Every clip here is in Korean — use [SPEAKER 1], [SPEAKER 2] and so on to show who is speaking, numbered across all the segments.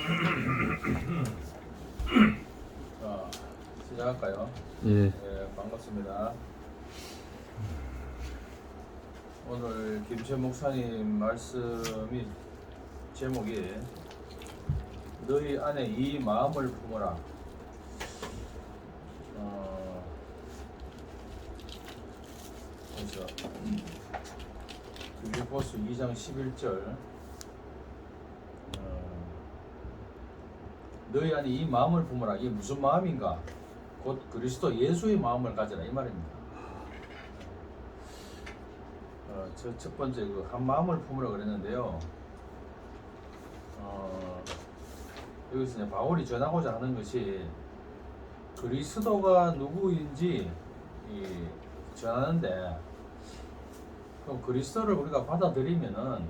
[SPEAKER 1] 자, 시작할까요?
[SPEAKER 2] 예.
[SPEAKER 1] 네, 반갑습니다. 오늘 김채 목사님 말씀이 제목이 너희 안에 이 마음을 품어라. 그래서 빌립보서 2장 11절 너희 안에 이 마음을 품어라. 이게 무슨 마음인가? 곧 그리스도 예수의 마음을 가져라 이 말입니다. 첫 번째 그 한 마음을 품으라 그랬는데요. 여기서 이제 바울이 전하고자 하는 것이 그리스도가 누구인지 전하는데, 그럼 그리스도를 우리가 받아들이면은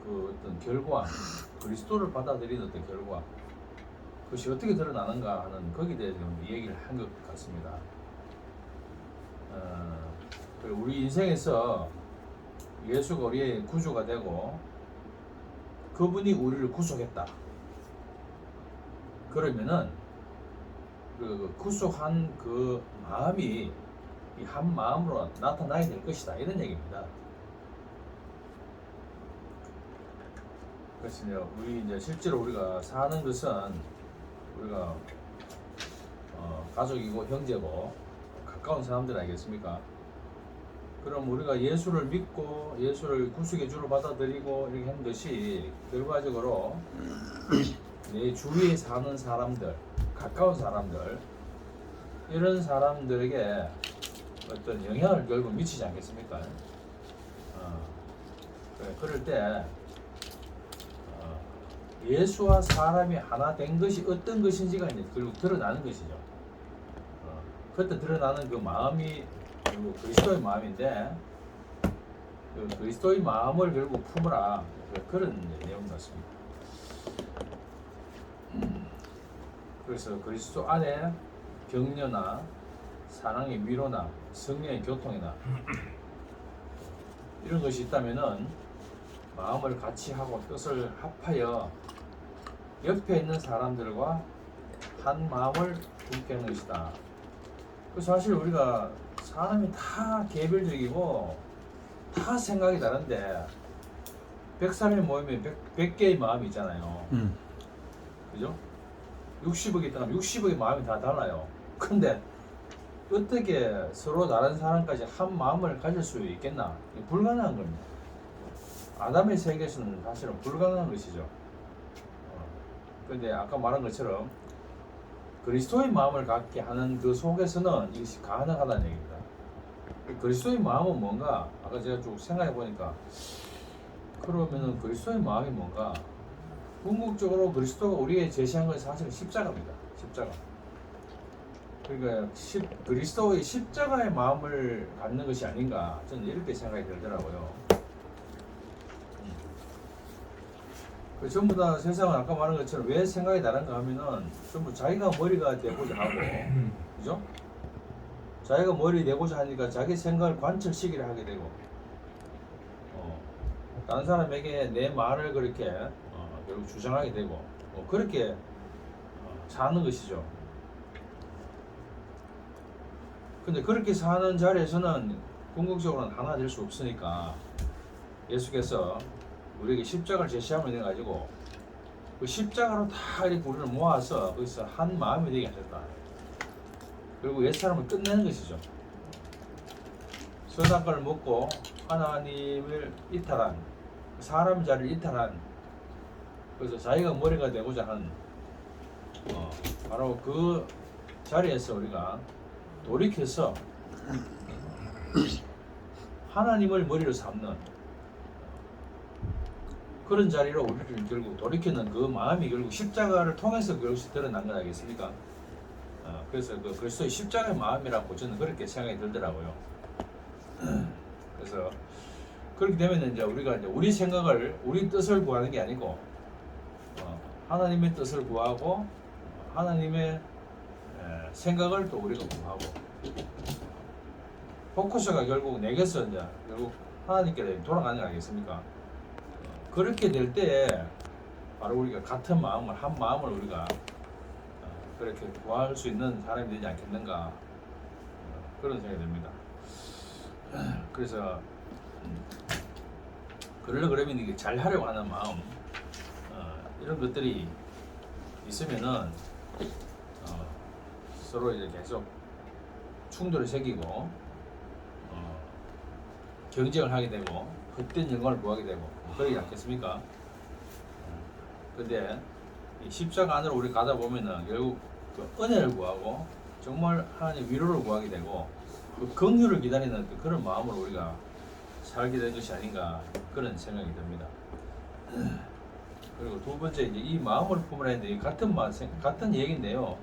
[SPEAKER 1] 그 어떤 결과, 그리스도를 받아들이는 어떤 결과, 그것이 어떻게 드러나는가 하는 거기에 대해서 얘기를 한 것 같습니다. 우리 인생에서 예수가 우리의 구주가 되고 그분이 우리를 구속했다. 그러면은 그 구속한 그 마음이 이 한 마음으로 나타나야 될 것이다, 이런 얘기입니다. 그래서 우리 이제 실제로 우리가 사는 것은 우리가 가족이고 형제고 가까운 사람들 아니겠습니까? 그럼 우리가 예수를 믿고 예수를 구속의 주로 받아들이고 이렇게 한 것이 결과적으로 내 주위에 사는 사람들, 가까운 사람들, 이런 사람들에게 어떤 영향을 결국 미치지 않겠습니까? 그럴 때 예수와 사람이 하나 된 것이 어떤 것인지가 이제 결국 드러나는 것이죠. 그때 드러나는 그 마음이 결국 그리스도의 마음인데, 그 그리스도의 마음을 결국 품으라, 그런 내용 같습니다. 그래서 그리스도 안에 격려나 사랑의 위로나 성령의 교통이나 이런 것이 있다면은 마음을 같이 하고 뜻을 합하여 옆에 있는 사람들과 한 마음을 품게 하는 것이다. 그래서 사실 우리가 사람이 다 개별적이고 다 생각이 다른데 100사람이 모이면 100개의 마음이 있잖아요. 그죠? 60억이 있다면 60억의 마음이 다 달라요. 근데 어떻게 서로 다른 사람까지 한 마음을 가질 수 있겠나? 불가능한 겁니다. 아담의 세계에서는 사실은 불가능한 것이죠. 근데 아까 말한 것처럼 그리스도의 마음을 갖게 하는 그 속에서는 이것이 가능하다는 얘기입니다. 그리스도의 마음은 뭔가? 아까 제가 쭉 생각해 보니까, 그러면은 그리스도의 마음이 뭔가? 궁극적으로 그리스도가 우리에게 제시한 것이 사실은 십자가입니다. 십자가. 그러니까 그리스도의 십자가의 마음을 갖는 것이 아닌가, 저는 이렇게 생각이 들더라고요. 전부 다 세상은 아까 말한 것처럼 왜 생각이 다른가 하면은 전부 자기가 머리가 되고자 하고, 그죠? 자기가 머리 되고자 하니까 자기 생각을 관철시키려 하게 되고, 다른 사람에게 내 말을 그렇게 결국 주장하게 되고, 그렇게 사는 것이죠. 근데 그렇게 사는 자리에서는 궁극적으로는 하나 될 수 없으니까 예수께서 우리에게 십자가를 제시하면 돼가지고 그 십자가로 다 이렇게 우리를 모아서 거기서 한 마음이 되게 하셨다. 그리고 옛사람을 끝내는 것이죠. 선악과를 먹고 하나님을 이탈한, 사람 자리를 이탈한, 그래서 자기가 머리가 되고자 한 바로 그 자리에서 우리가 돌이켜서 하나님을 머리로 삼는 그런 자리로 우리를 결국 돌이키는 그 마음이 결국 십자가를 통해서 결국 드러난 것 아니겠습니까? 그래서 그 그리스도의 십자가의 마음이라고 저는 그렇게 생각이 들더라고요. 그래서 그렇게 되면 이제 우리가 이제 우리 생각을, 우리 뜻을 구하는 게 아니고 하나님의 뜻을 구하고 하나님의 생각을 또 우리가 구하고, 포커스가 결국 내게서 이제 결국 하나님께 돌아가는 거 아니겠습니까? 그렇게 될 때 바로 우리가 같은 마음을 한 마음을 우리가 그렇게 구할 수 있는 사람이 되지 않겠는가 그런 생각이 듭니다. 그래서 그러려면 이게 잘 하려고 하는 마음 이런 것들이 있으면은 서로 이제 계속 충돌을 생기고 경쟁을 하게 되고 헛된 영광을 구하게 되고 그러지 않겠습니까? 근데 이 십자가 안으로 우리 가다 보면은 결국 그 은혜를 구하고 정말 하나님 위로를 구하게 되고 그 긍휼을 기다리는 그런 마음으로 우리가 살게 된 것이 아닌가 그런 생각이 듭니다. 그리고 두 번째 이제 이 마음을 품으라 했는데 같은 얘기인데요.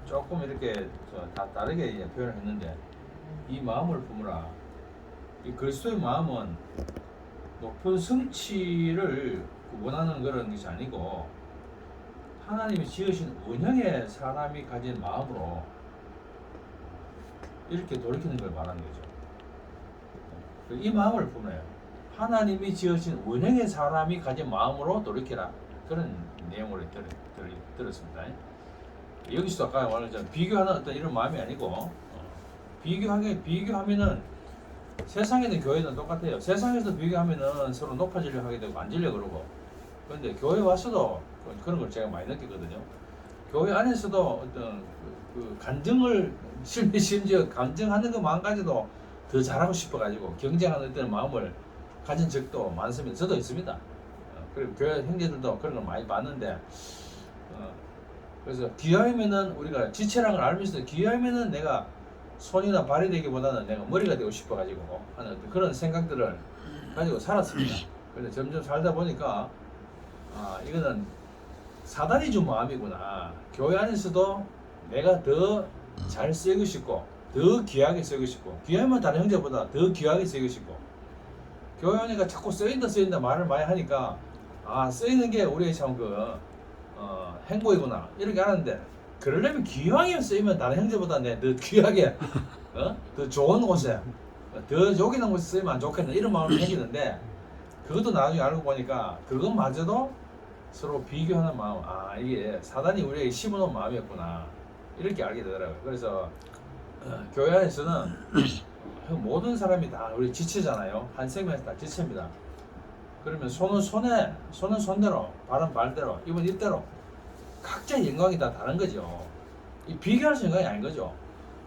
[SPEAKER 1] 조금 이렇게 다 다르게 이제 표현을 했는데 이 마음을 품으라. 이 그리스도의 마음은 높은 성취를 원하는 그런 것이 아니고 하나님이 지으신 원형의 사람이 가진 마음으로 이렇게 돌이키는 걸 말하는 거죠. 이 마음을 품어요. 하나님이 지으신 원형의 사람이 가진 마음으로 돌이키라. 그런 내용을 들었습니다. 여기서도 아까 말했잖아요. 비교하는 어떤 이런 마음이 아니고 비교하면은 세상에는 교회는 똑같아요. 세상에서 비교하면은 서로 높아지려고 하게 되고 앉으려고 그러고 그런데 교회 와서도 그런 걸 제가 많이 느끼거든요. 교회 안에서도 어떤 그 간증을 심지어 간증하는 것만까지도 더 잘하고 싶어가지고 경쟁하는 어떤 마음을 가진 적도 많습니다. 저도 있습니다. 그리고 교회 형제들도 그런 걸 많이 봤는데 그래서 귀하면은 우리가 지체라는 걸 알면서 귀하면은 내가 손이나 발이 되기보다는 내가 머리가 되고 싶어가지고 하는 그런 생각들을 가지고 살았습니다. 그런데 점점 살다 보니까 이거는 사단이 준 마음이구나. 교회 안에서도 내가 더 잘 쓰이고 싶고 더 귀하게 쓰이고 싶고 귀하면 다른 형제보다 더 귀하게 쓰이고 싶고 교회 오니까 자꾸 쓰인다 말을 많이 하니까 쓰이는 게 우리의 참 행복이구나 이렇게 알았는데 그러려면 귀하게 쓰이면 다른 형제보다 내 더 귀하게 더 좋은 곳에 더 좋기는 곳에 쓰이면 안 좋겠나 이런 마음이 생기는데 그것도 나중에 알고 보니까 그것마저도 서로 비교하는 마음 이게 사단이 우리에게 심어놓은 마음이었구나 이렇게 알게 되더라고요. 그래서 교회 안에서는 모든 사람이 다 우리 지체잖아요. 한 생명에서 다 지체입니다. 그러면 손은 손대로 발은 발대로 입은 입대로 각자의 영광이 다 다른 거죠. 이 비교할 수 있는 영광이 아닌 거죠.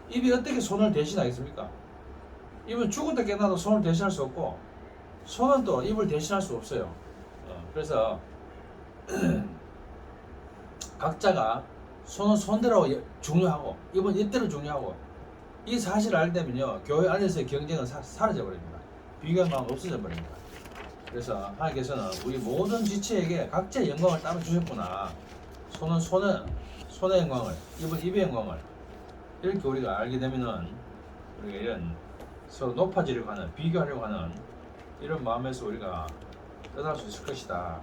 [SPEAKER 1] 입이 어떻게 손을 대신하겠습니까? 입은 죽었다 깨어나도 손을 대신할 수 없고 손은 또 입을 대신할 수 없어요. 그래서 각자가 손은 손대로 중요하고 입은 입대로 중요하고 이 사실을 알게 되면요 교회 안에서의 경쟁은 사라져 버립니다. 비교할 마음 없어져 버립니다. 그래서 하나님께서는 우리 모든 지체에게 각자의 영광을 따로 주셨구나. 손은 손의 영광을, 입은 입의 영광을 이렇게 우리가 알게 되면은 우리가 이런 서로 높아지려고 하는 비교하려고 하는 이런 마음에서 우리가 떠날 수 있을 것이다.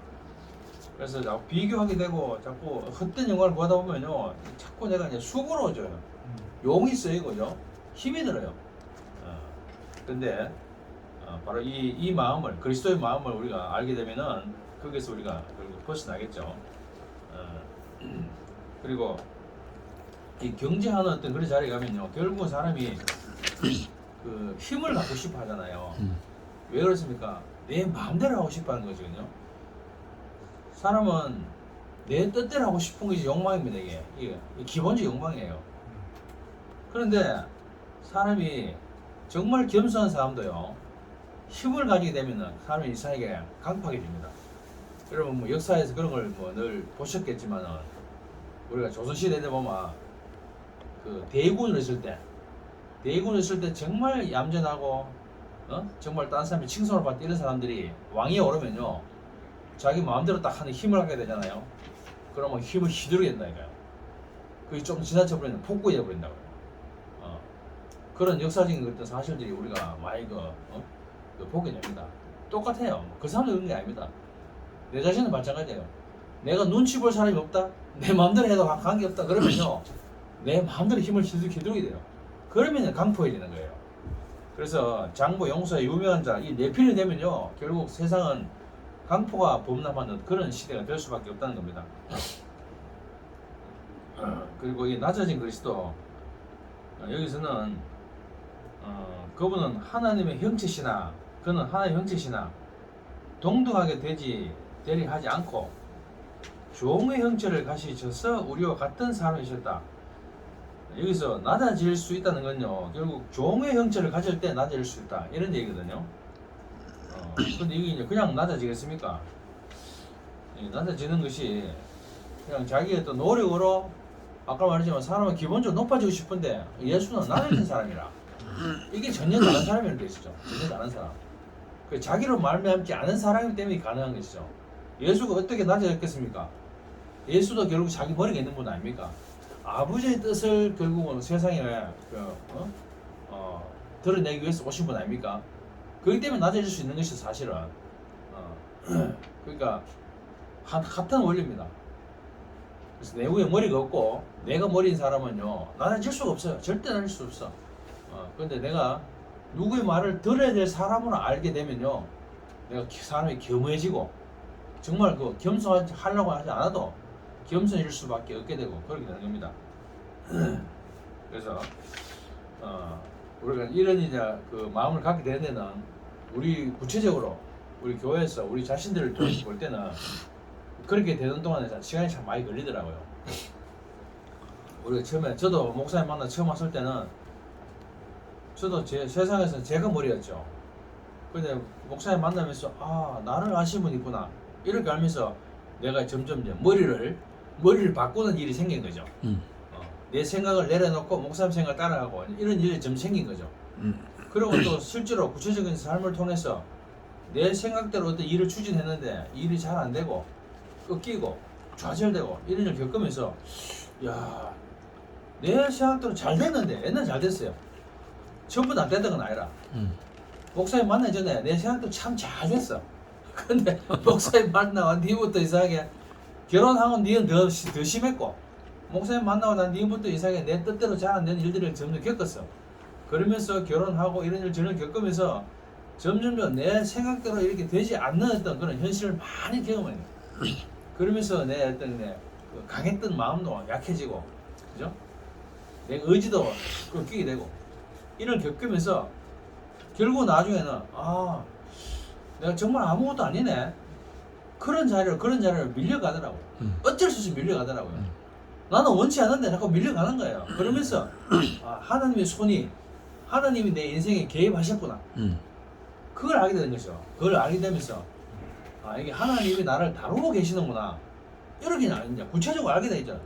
[SPEAKER 1] 그래서 자꾸 비교하게 되고 자꾸 헛된 영광을 구하다 보면요 자꾸 내가 이제 수고로워져요. 용이 쓰이고요 힘이 들어요. 근데 바로 이 마음을 그리스도의 마음을 우리가 알게 되면은 거기서 우리가 결국 벗어나겠죠. 그리고 이 경쟁하는 어떤 그런 자리에 가면요 결국은 사람이 그 힘을 갖고 싶어 하잖아요. 왜 그렇습니까? 내 마음대로 하고 싶어 하는 거거든요. 사람은 내 뜻대로 하고 싶은 것이 욕망입니다. 이게 기본적 욕망이에요. 그런데 사람이 정말 겸손한 사람도요 힘을 가지게 되면은 사람이 이상하게 강팍해집니다. 여러분 뭐 역사에서 그런 걸 뭐 늘 보셨겠지만은 우리가 조선시대 때 보면 그 대군을 했을 때 정말 얌전하고 정말 다른 사람이 칭송을 받고 이런 사람들이 왕위에 오르면요 자기 마음대로 딱 하는 힘을 하게 되잖아요. 그러면 힘을 휘두르게 된다니까요. 그게 좀 지나쳐 버리면 폭구해 버린다고요. 그런 역사적인 어떤 사실들이 우리가 많이 보게 됩니다. 똑같아요. 그 사람도 그런 게 아닙니다. 내 자신은 마찬가지예요. 내가 눈치 볼 사람이 없다? 내 마음대로 해도 관계없다? 그러면요 내 마음대로 힘을 휘두르게 돼요. 그러면 강포해지는 거예요. 그래서 장보 용서의 유명한 자, 이 네필이 되면요 결국 세상은 강포가 범람하는 그런 시대가 될 수밖에 없다는 겁니다. 그리고 이 낮아진 그리스도, 여기서는 그분은 하나님의 형체시나, 그는 하나님의 형체시나 동등하게 되리 하지 않고 종의 형체를 가지셔서 우리와 같은 사람이셨다. 여기서 낮아질 수 있다는 건요, 결국 종의 형체를 가질 때 낮아질 수 있다, 이런 얘기거든요. 근데 이게 이제 그냥 낮아지겠습니까? 낮아지는 것이 그냥 자기의 또 노력으로, 아까 말했지만 사람은 기본적으로 높아지고 싶은데 예수는 낮아진 사람이라, 이게 전혀 다른 사람이라는 게 있죠. 전혀 다른 사람. 그 자기로 말미암지 않은 사람이기 때문에 가능한 것이죠. 예수가 어떻게 낮아졌겠습니까? 예수도 결국 자기 머리가 있는 분 아닙니까? 아버지의 뜻을 결국은 세상에 드러내기 위해서 오신 분 아닙니까? 그렇기 때문에 낮아질 수 있는 것이 사실은 그러니까 같은 원리입니다. 그래서 내부에 머리가 없고 내가 머리인 사람은요 낮아질 수가 없어요. 절대 낮아질 수 없어. 그런데 내가 누구의 말을 들어야 될 사람으로 알게 되면요, 내가 사람이 겸허해지고, 정말 그 겸손하려고 하지 않아도 겸손해질 수밖에 없게 되고 그렇게 되는 겁니다. 그래서 우리가 이런 이제 그 마음을 갖게 되는 데는, 우리 구체적으로 우리 교회에서 우리 자신들을 볼 때는 그렇게 되는 동안에 시간이 참 많이 걸리더라고요. 우리가 처음에, 저도 목사님 만나 처음 왔을 때는 저도 제 세상에서 제가 머리였죠. 근데 목사님 만나면서 나를 아시는 분이 있구나, 이렇게 알면서 내가 점점 머리를 바꾸는 일이 생긴 거죠. 내 생각을 내려놓고 목사님 생각을 따라가고 이런 일이 좀 생긴 거죠. 그리고 또 실제로 구체적인 삶을 통해서 내 생각대로 어떤 일을 추진했는데 일이 잘 안 되고 꺾이고 좌절되고 이런 일을 겪으면서, 야, 내 생각대로 잘 됐는데, 옛날 잘 됐어요. 전부 안 됐던 건 아니라 목사님 만나기 전에 내 생각대로 참 잘 됐어. 근데 목사님 만나고 뒤부터 이상하게, 결혼하고 뒤는 더 심했고, 목사님 만나고 난 뒤부터 이상하게 내 뜻대로 잘 안 되는 일들을 점점 겪었어. 그러면서 결혼하고 이런 일을 점점 겪으면서 점점 내 생각대로 이렇게 되지 않는 어떤 그런 현실을 많이 경험해요. 그러면서 내 어떤 그 강했던 마음도 약해지고, 그죠? 내 의지도 꺾이게 되고, 이를 겪으면서 결국 나중에는 내가 정말 아무것도 아니네, 그런 자리로 밀려가더라고요. 어쩔 수 없이 밀려가더라고요. 나는 원치 않는데 자꾸 밀려가는 거예요. 그러면서 하나님의 손이, 하나님이 내 인생에 개입하셨구나, 그걸 알게 되는 거죠. 그걸 알게 되면서 이게 하나님이 나를 다루고 계시는구나, 이렇게 이제 구체적으로 알게 되죠.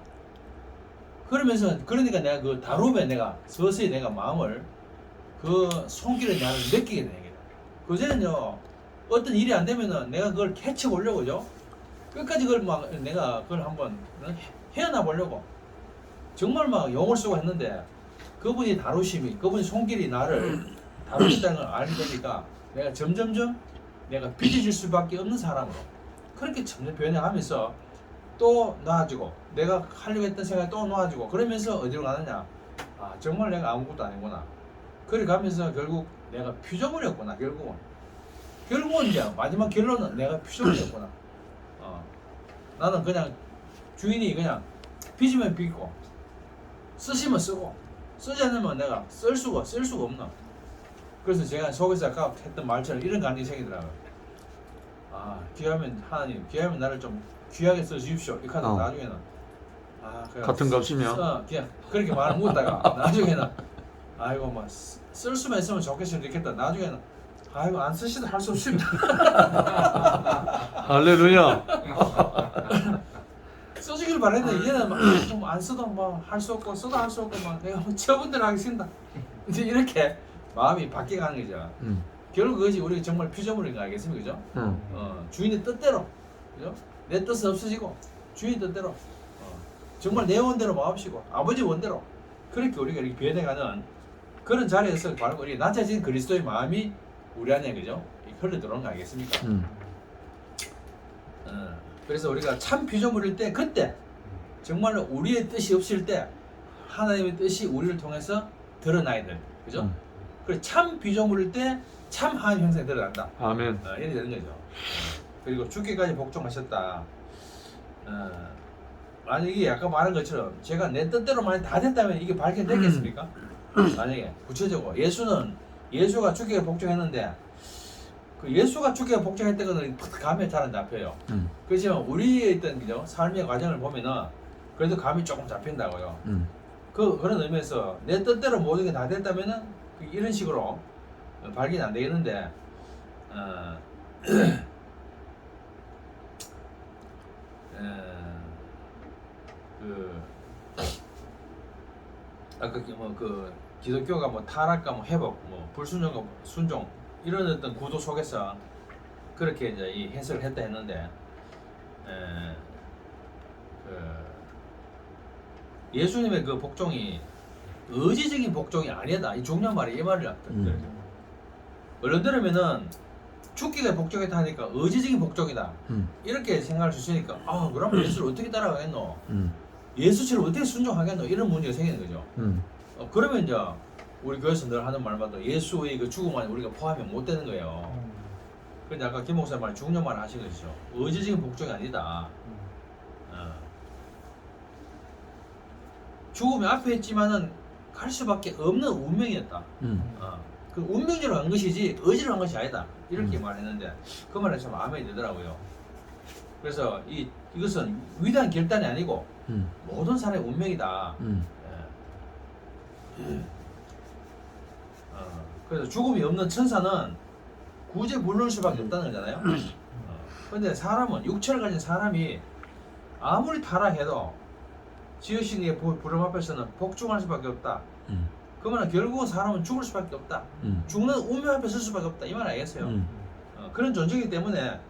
[SPEAKER 1] 그러니까 내가 그 다루면 내가 서서히 내가 마음을, 그 손길을 나를 느끼게 되는 거예요. 그전에는요, 어떤 일이 안 되면은 내가 그걸 캐쳐보려고, 죠 끝까지 내가 그걸 한번 헤어나 보려고 정말 막 용을 쓰고 했는데, 그분이 그분이 손길이 나를 다루겠다는 걸 알게 되니까 내가 점점점 내가 빚어질 수밖에 없는 사람으로 그렇게 점점 변해가면서 또 나아지고, 내가 하려고 했던 생각이 또 놓아지고, 그러면서 어디로 가느냐, 정말 내가 아무것도 아니구나, 그래 가면서 결국 내가 피조물이었구나. 결국은 이제 마지막 결론은 내가 피조물이었구나. 나는 그냥 주인이 그냥 빚으면 빚고 쓰시면 쓰고, 쓰지 않으면 내가 쓸 수가 없나. 그래서 제가 속에서 아까 했던 말처럼 이런 감정이 생기더라고요. 귀하면 나를 좀 귀하게 써주십시오. 이렇게 하다가 나중에는
[SPEAKER 2] 같은 값이면
[SPEAKER 1] 그냥 그렇게 말을 묻다가 나중에는 뭐 쓸 수만 있으면 좋겠으면 좋겠다. 나중에는 안 쓰시도 할 수 없습니다.
[SPEAKER 2] 할렐루야.
[SPEAKER 1] 써주길 바랬는데 이제는 좀 안 써도 할 수 없고, 써도 할 수 없고, 내가 저분들 하겠습니다. 이제 이렇게 마음이 바뀌어가는 거죠. 결국 그것이 우리 정말 피조물인 거 알겠습니까? 그죠? 주인의 뜻대로, 그죠? 내 뜻은 없어지고 주인의 뜻대로, 정말 내 원대로 마옵시고 아버지 원대로, 그렇게 우리가 이렇게 변해가는 그런 자리에서 바로 우리 낮아진 그리스도의 마음이 우리 안에, 그죠? 흘러 들어오는 거 알겠습니까? 그래서 우리가 참 피조물일 때, 그때 정말로 우리의 뜻이 없을 때 하나님의 뜻이 우리를 통해서 드러나야 돼, 그죠? 그래, 참 피조물일 때 참 하나님 형상이 드러난다.
[SPEAKER 2] 아멘.
[SPEAKER 1] 이렇게 되는 거죠. 그리고 죽기까지 복종하셨다. 만약에 아까 말한 것처럼 제가 내 뜻대로 만약 다 됐다면 이게 발견됐겠습니까? 만약에 구체적으로 예수가 죽기에 복종했는데 그 예수가 죽기에 복종했던 거는 감이 잘 안 잡혀요. 그렇지만 우리의 어떤 그죠 삶의 과정을 보면은 그래도 감이 조금 잡힌다고요. 그런 의미에서 내 뜻대로 모든 게 다 됐다면은 이런 식으로 발견이 안 되겠는데 아까 그 기독교가 뭐 타락과 뭐 회복, 뭐 불순종과 순종 이런 어떤 구도 속에서 그렇게 이제 이 해석을 했다 했는데 예수님의 그 복종이 의지적인 복종이 아니다. 이 중요한 말이 이 말을 들어요. 얼른 들으면은 죽기가 복종했다 하니까 의지적인 복종이다. 이렇게 생각할 수 있으니까 그러면 예수를 어떻게 따라가겠노? 예수처럼 어떻게 순종하겠노? 이런 문제가 생기는 거죠. 그러면 이제 우리 교회에서 늘 하는 말마다 예수의 그 죽음 안에 우리가 포함이 못 되는 거예요. 근데 아까 김 목사님 말 중요한 말 하신 거죠. 의지적인 복종이 아니다. 죽음이 앞에 있지만은 갈 수밖에 없는 운명이었다. 그 운명대로 간 것이지 의지로 간 것이 아니다. 이렇게 말했는데 그 말에 참 마음에 들더라고요. 그래서 이것은 위대한 결단이 아니고 모든 사람의 운명이다. 그래서 죽음이 없는 천사는 구제불능일 수밖에 없다는 거잖아요. 그런데 사람은 육체를 가진 사람이 아무리 타락해도 지으신 이의 부름 앞에서는 복종할 수밖에 없다. 그 말은 결국은 사람은 죽을 수밖에 없다. 죽는 운명 앞에 설 수밖에 없다. 이 말 알겠어요? 그런 존재이기 때문에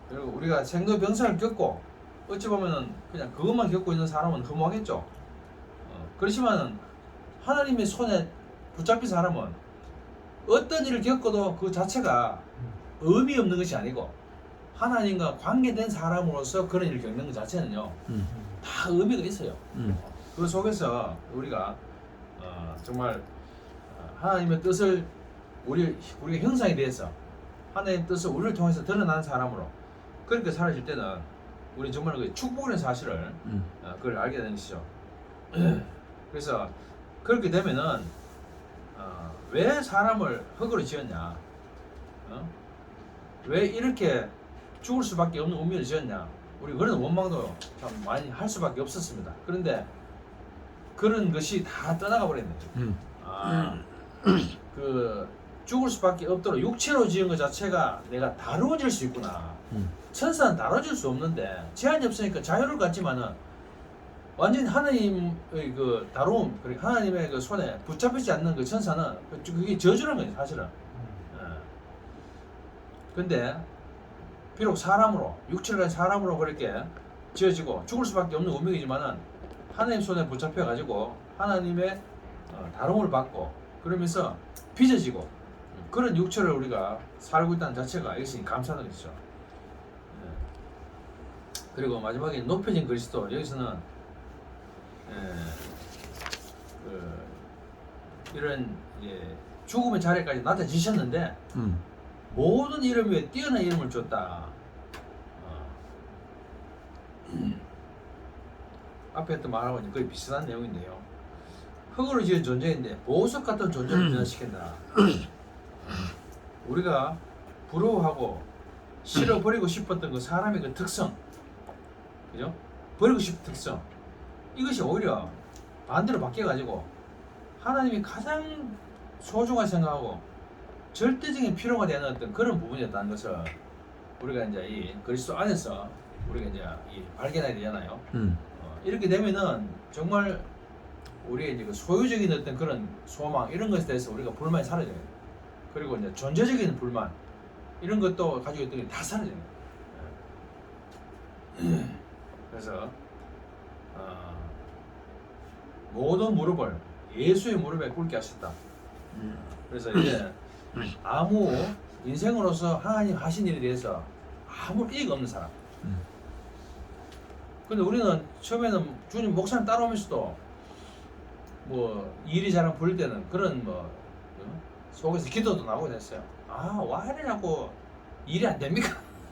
[SPEAKER 1] 그리고 우리가 생로병사를 겪고 어찌 보면은 그냥 그것만 겪고 있는 사람은 허무하겠죠. 그렇지만은 하나님의 손에 붙잡힌 사람은 어떤 일을 겪어도 그 자체가 의미 없는 것이 아니고 하나님과 관계된 사람으로서 그런 일을 겪는 것 자체는요 다 의미가 있어요. 그 속에서 우리가 정말 하나님의 뜻을 우리가 형상에 대해서 하나님의 뜻을 우리를 통해서 드러나는 사람으로 그렇게 살아질 때는 우리 정말 그 축복이라는 사실을 그걸 알게 되는 것이죠. 그래서 그렇게 되면은 왜 사람을 흙으로 지었냐? 왜 이렇게 죽을 수밖에 없는 운명을 지었냐? 우리 그런 원망도 참 많이 할 수밖에 없었습니다. 그런데 그런 것이 다 떠나가 버렸네요. 그 죽을 수밖에 없도록 육체로 지은 것 자체가 내가 다루어질 수 있구나. 천사는 다뤄질 수 없는데 제한이 없으니까 자유를 갖지만은 완전히 하나님의 그 다루음, 하나님의 그 손에 붙잡히지 않는 그 천사는 그게 저주라는 거예요, 사실은. 근데 비록 사람으로 육체를 가진 사람으로 그렇게 지어지고 죽을 수밖에 없는 운명이지만은 하나님 손에 붙잡혀 가지고 하나님의 다rum을 받고 그러면서 빚어지고 그런 육체를 우리가 살고 있다는 자체가 이것이 감사하는 것이죠. 그리고 마지막에 높여진 그리스도 여기서는 이런 죽음의 자리까지 낮아지셨는데 모든 이름 위에 뛰어난 이름을 줬다. 앞에 했던 말하고 거의 비슷한 내용인데요. 흙으로 지은 존재인데 보석 같은 존재를 변화시킨다. 우리가 부러워하고 싫어버리고 싶었던 그 사람의 그 특성, 그죠? 버리고 싶은 특성, 이것이 오히려 반대로 바뀌어가지고 하나님이 가장 소중하게 생각하고 절대적인 필요가 되는 어떤 그런 부분이었다는 것을 우리가 이제 이 그리스도 안에서 우리가 이제 발견해야 되잖아요. 이렇게 되면은 정말 우리의 이제 그 소유적인 어떤 그런 소망 이런 것에 대해서 우리가 불만이 사라져요. 그리고 이제 존재적인 불만 이런 것도 가지고 있던 게 다 사라져요. 그래서 모든 무릎을 예수의 무릎에 꿇게 하셨다. 그래서 이제 아무 인생으로서 하나님 하신 일에 대해서 아무 이익 없는 사람. 근데 우리는 처음에는 주님 목사님 따라오면서도 뭐 일이 잘 안 풀릴 때는 그런 뭐 속에서 기도도 나오고 됐어요. 와 이래 자꾸 일이 안 됩니까?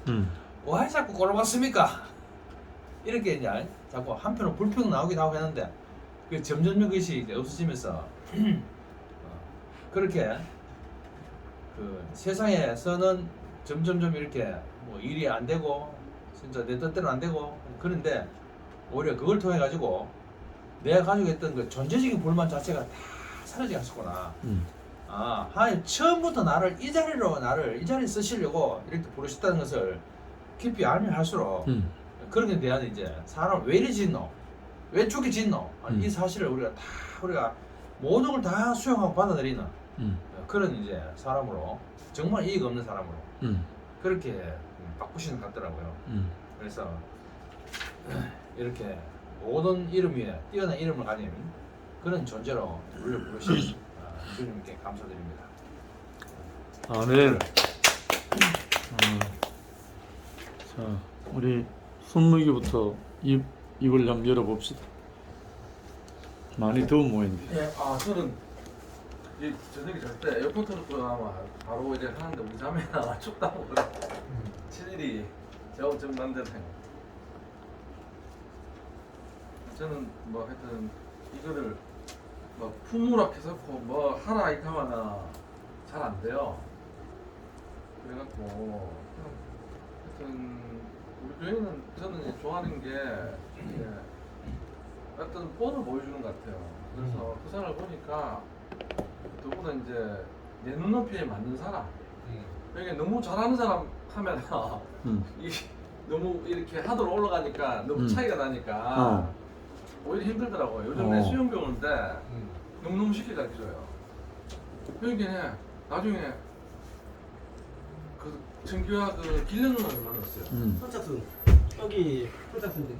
[SPEAKER 2] 음.
[SPEAKER 1] 왜 자꾸 꼴아봤습니까? 이렇게 이제 자꾸 한편으로 불평 나오기도 하고 했는데 그 점점 그것이 이제 없어지면서 그렇게 그 세상에서는 점점점 이렇게 뭐 일이 안 되고 진짜 내 뜻대로 안 되고 그런데 오히려 그걸 통해 가지고 내가 가지고 있던 그 존재적인 불만 자체가 다 사라져 갔었구나. 아, 하나님 처음부터 나를 이 자리에 쓰시려고 이렇게 부르셨다는 것을 깊이 알면 할수록 그런 게 대한 이제 사람 왜 이리 짓노? 왜 죽이 짓노? 이 사실을 우리가 모든 걸 다 수용하고 받아들이는 그런 이제 사람으로 정말 이익 없는 사람으로 그렇게 바꾸시는 것 같더라고요. 그래서 이렇게 모든 이름 위에 뛰어난 이름을 가진 그런 존재로 우리를 부르신 주님께 감사드립니다.
[SPEAKER 2] 아멘. 자, 우리 손무기부터 입을 한번 열어봅시다. 많이 더운 모양인데.
[SPEAKER 3] 예, 저는 이 저녁에 잘 때 에어컨 틀고 나면 바로 이제 하는데 우리 자매가 춥다고 그래. 친일이 좀 만드네요. 저는 뭐 하여튼 이거를 뭐 품으라 해서고 뭐 하라 이렇게 하면은 잘 안 돼요. 그래갖고 하여튼 우리 교회는 저는 이제 좋아하는 게 이제 어떤 본을 보여주는 것 같아요. 그래서 그 사람을 보니까 누구는 이제 내 눈높이에 맞는 사람. 이게 너무 잘하는 사람 하면 이 너무 이렇게 하도록 올라가니까 너무 차이가 나니까 오히려 힘들더라고요. 요즘 내 수영 배우는데 너무너무 쉽게 가르쳐줘요. 그러니까 나중에 그 정규와 그 길는 누나를 만났어요.
[SPEAKER 4] 선착순 여기 선착순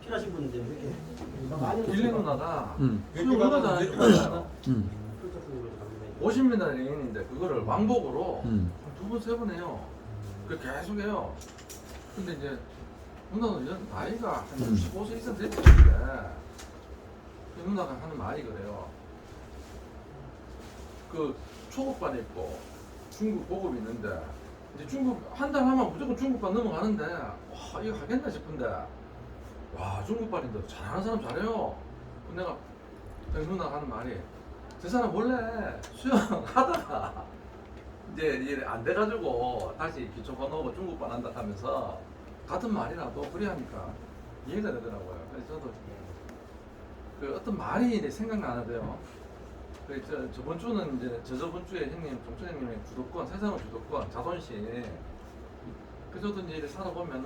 [SPEAKER 4] 필요하신 분인데 이렇게 많이
[SPEAKER 3] 길는 누나가
[SPEAKER 2] 음.
[SPEAKER 3] 수영 얼마 잘하잖아요.
[SPEAKER 4] 선착순으로 갑니다.
[SPEAKER 3] 50m 레인인데 그거를 왕복으로
[SPEAKER 2] 음.
[SPEAKER 3] 한 2번, 3번 해요. 그 계속 해요. 근데 이제 누나는 나이가 한 65세 이상 됐는데 그 누나가 하는 말이 그래요. 그 초급반 있고 중급 고급 있는데 이제 중급 한 달 하면 무조건 중급반 넘어가는데 와 이거 하겠나 싶은데 와 중급반인데 잘하는 사람 잘해요. 근데 내가 그 누나 하는 말이 저 사람 원래 수영하다가 이제 안 돼가지고 다시 기초반 오고 중급반 한다 하면서 같은 말이라도 그래 하니까 이해가 되더라고요. 그래서 저도 그 어떤 말이 이제 생각나는데요. 그 저번 주는 이제 저번 주에 형님 정철 형님의 주도권, 세상의 주도권, 자존심. 그 저도 이제 살아보면은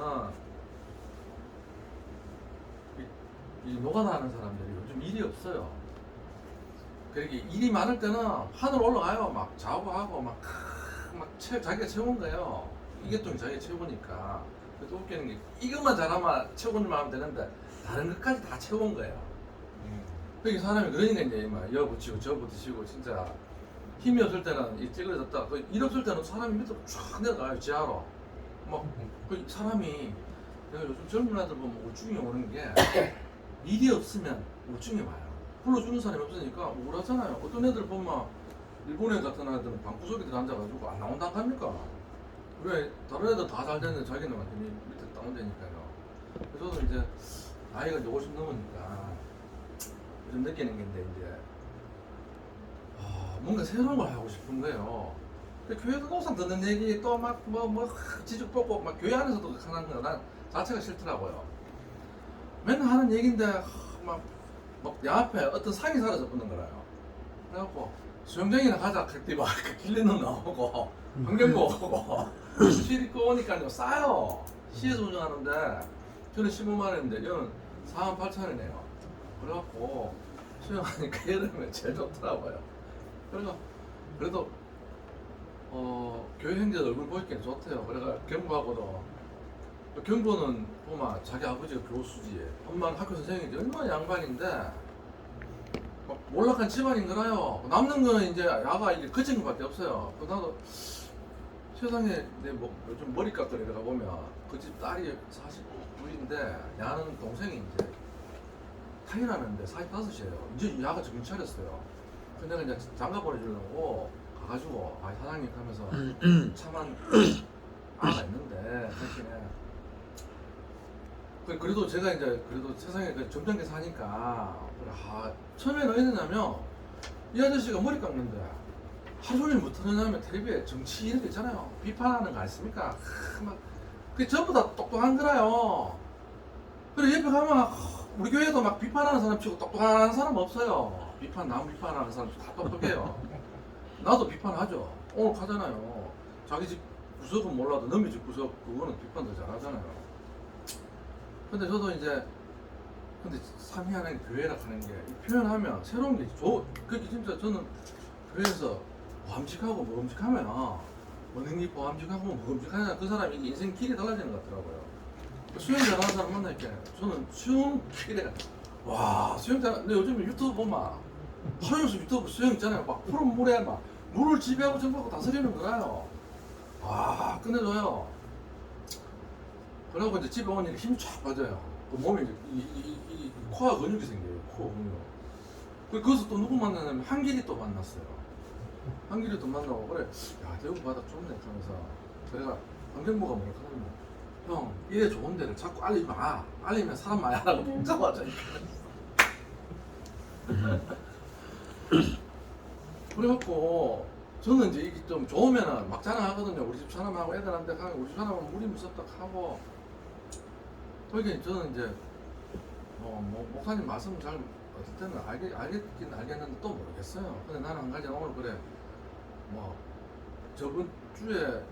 [SPEAKER 3] 이 노가다 하는 사람들이 요즘 일이 없어요. 그렇게 일이 많을 때는 하늘 올라가요. 막 좌우하고 막 자기가 채운 거예요. 이게 또 자기가 채우니까. 그래서 웃기는 게 이것만 잘하면 채우는 만 하면 되는데 다른 것까지 다 채운 거예요. 그러니까 사람이 그러니까 이제 막 여 붙이고 저 붙이고 진짜 힘이 없을 때는 이 찌그러졌다. 일 없을 때는 사람이 밑으로 쫙 내려가요. 지하로. 막 그 사람이 내가 요즘 젊은 애들 보면 우울증이 오는 게 일이 없으면 우울증이 와요. 불러주는 사람이 없으니까 우울하잖아요. 어떤 애들 보면 일본 애 같은 애들은 방구석에 들어앉아가지고 안 나온다 합니까? 왜 다른 애들 다 잘 되는데 자기는 완전히 밑에 다운되니까요. 그래서 저도 이제 나이가 이제 50 넘으니까 좀 느끼는 게 이제 뭔가 새로운 걸 하고 싶은 거예요. 교회에서 항상 듣는 얘기 또 막 뭐 지죽 뻗고 막 교회 안에서도 하는 거 난 자체가 싫더라고요. 맨날 하는 얘기인데 내 앞에 어떤 상이 사라져 붙는 거라요. 그래갖고 수영장이나 가자 그때 막 길리는 나오고 환경부 오고 시리 꺼오니까요 싸요. 시에서 운영하는데 저는 15만 원인데 이건 48,000원이네요. 그래갖고 수영하니까 여름에 제일 좋더라고요. 그래도 교회 형제들 얼굴 보니까 좋대요. 그래가 경부하고도 경부는 보면 자기 아버지가 교수지 엄마는 학교 선생님인데 얼마나 양반인데 막 몰락한 집안인 거라요. 남는 거는 이제 야가 이제 그친 것밖에 없어요. 나도 세상에 요즘 머리 깎으러 내가 보면 그 집 딸이 49인데 야는 동생이 이제 타일하는데 45이에요. 이제 야가 정신 차렸어요. 근데 내가 이제 장가 보내주려고 가가지고 아 사장님 하면서 참한 아가 있는데 사실은 그래도 제가 이제 그래도 세상에 그 점잖게 사니까 처음에는 어땠냐면 이 아저씨가 머리 깎는데 하루 종일 못 하느냐면 텔레비에 정치 이런 거 있잖아요. 비판하는 거 아십니까? 막 그게 전부 다 똑똑한 거라요. 그리고 옆에 가면 우리 교회도 막 비판하는 사람 치고 똑똑한 사람 없어요. 남 비판하는 사람 다 똑똑해요. 나도 비판하죠. 오늘 가잖아요. 자기 집 구석은 몰라도 남의 집 구석 그거는 비판도 잘하잖아요. 근데 저도 이제 근데 삼위하는 교회라 하는 게 표현하면 새로운 게 그게 진짜 저는 교회에서 보암직하고 먹음직하면 어느 게 보암직하고 먹음직하냐 그 사람이 인생 길이 달라지는 것 같더라고요. 수영 잘하는 사람 만나니까 저는 수영 길에 와 수영 잘 근데 요즘 유튜브 보면 하영수 유튜브 수영 있잖아요. 막 푸른 물에 막 물을 지배하고 정복하고 다스리는 거라요. 와 끝내줘요. 그러고 이제 집에 오니 힘이 쫙 빠져요. 그 몸에 이제 이 코어 근육이 생겨요. 코어 근육. 거기서 또 누구 만나냐면 한길이 또 만났어요. 한길이 또 만나고 그래 야 대구 바다 좋네 하면서 그래가 환경부가 뭐라 하냐면 형 이래 좋은 데를 자꾸 알리지 마. 알리면 사람 많이 하라고 복잡하자니까. 그래갖고 저는 이제 이게 좀 좋으면은 막 자랑하거든요. 우리 집 사람하고 애들한테 가면 우리 집 사람은 물이 무섭다 하고 그러니까 저는 이제 목사님 말씀 잘 어떨 때는 알겠긴 알겠는데 또 모르겠어요. 근데 나는 한 가지 오늘 그래 뭐 저번 주에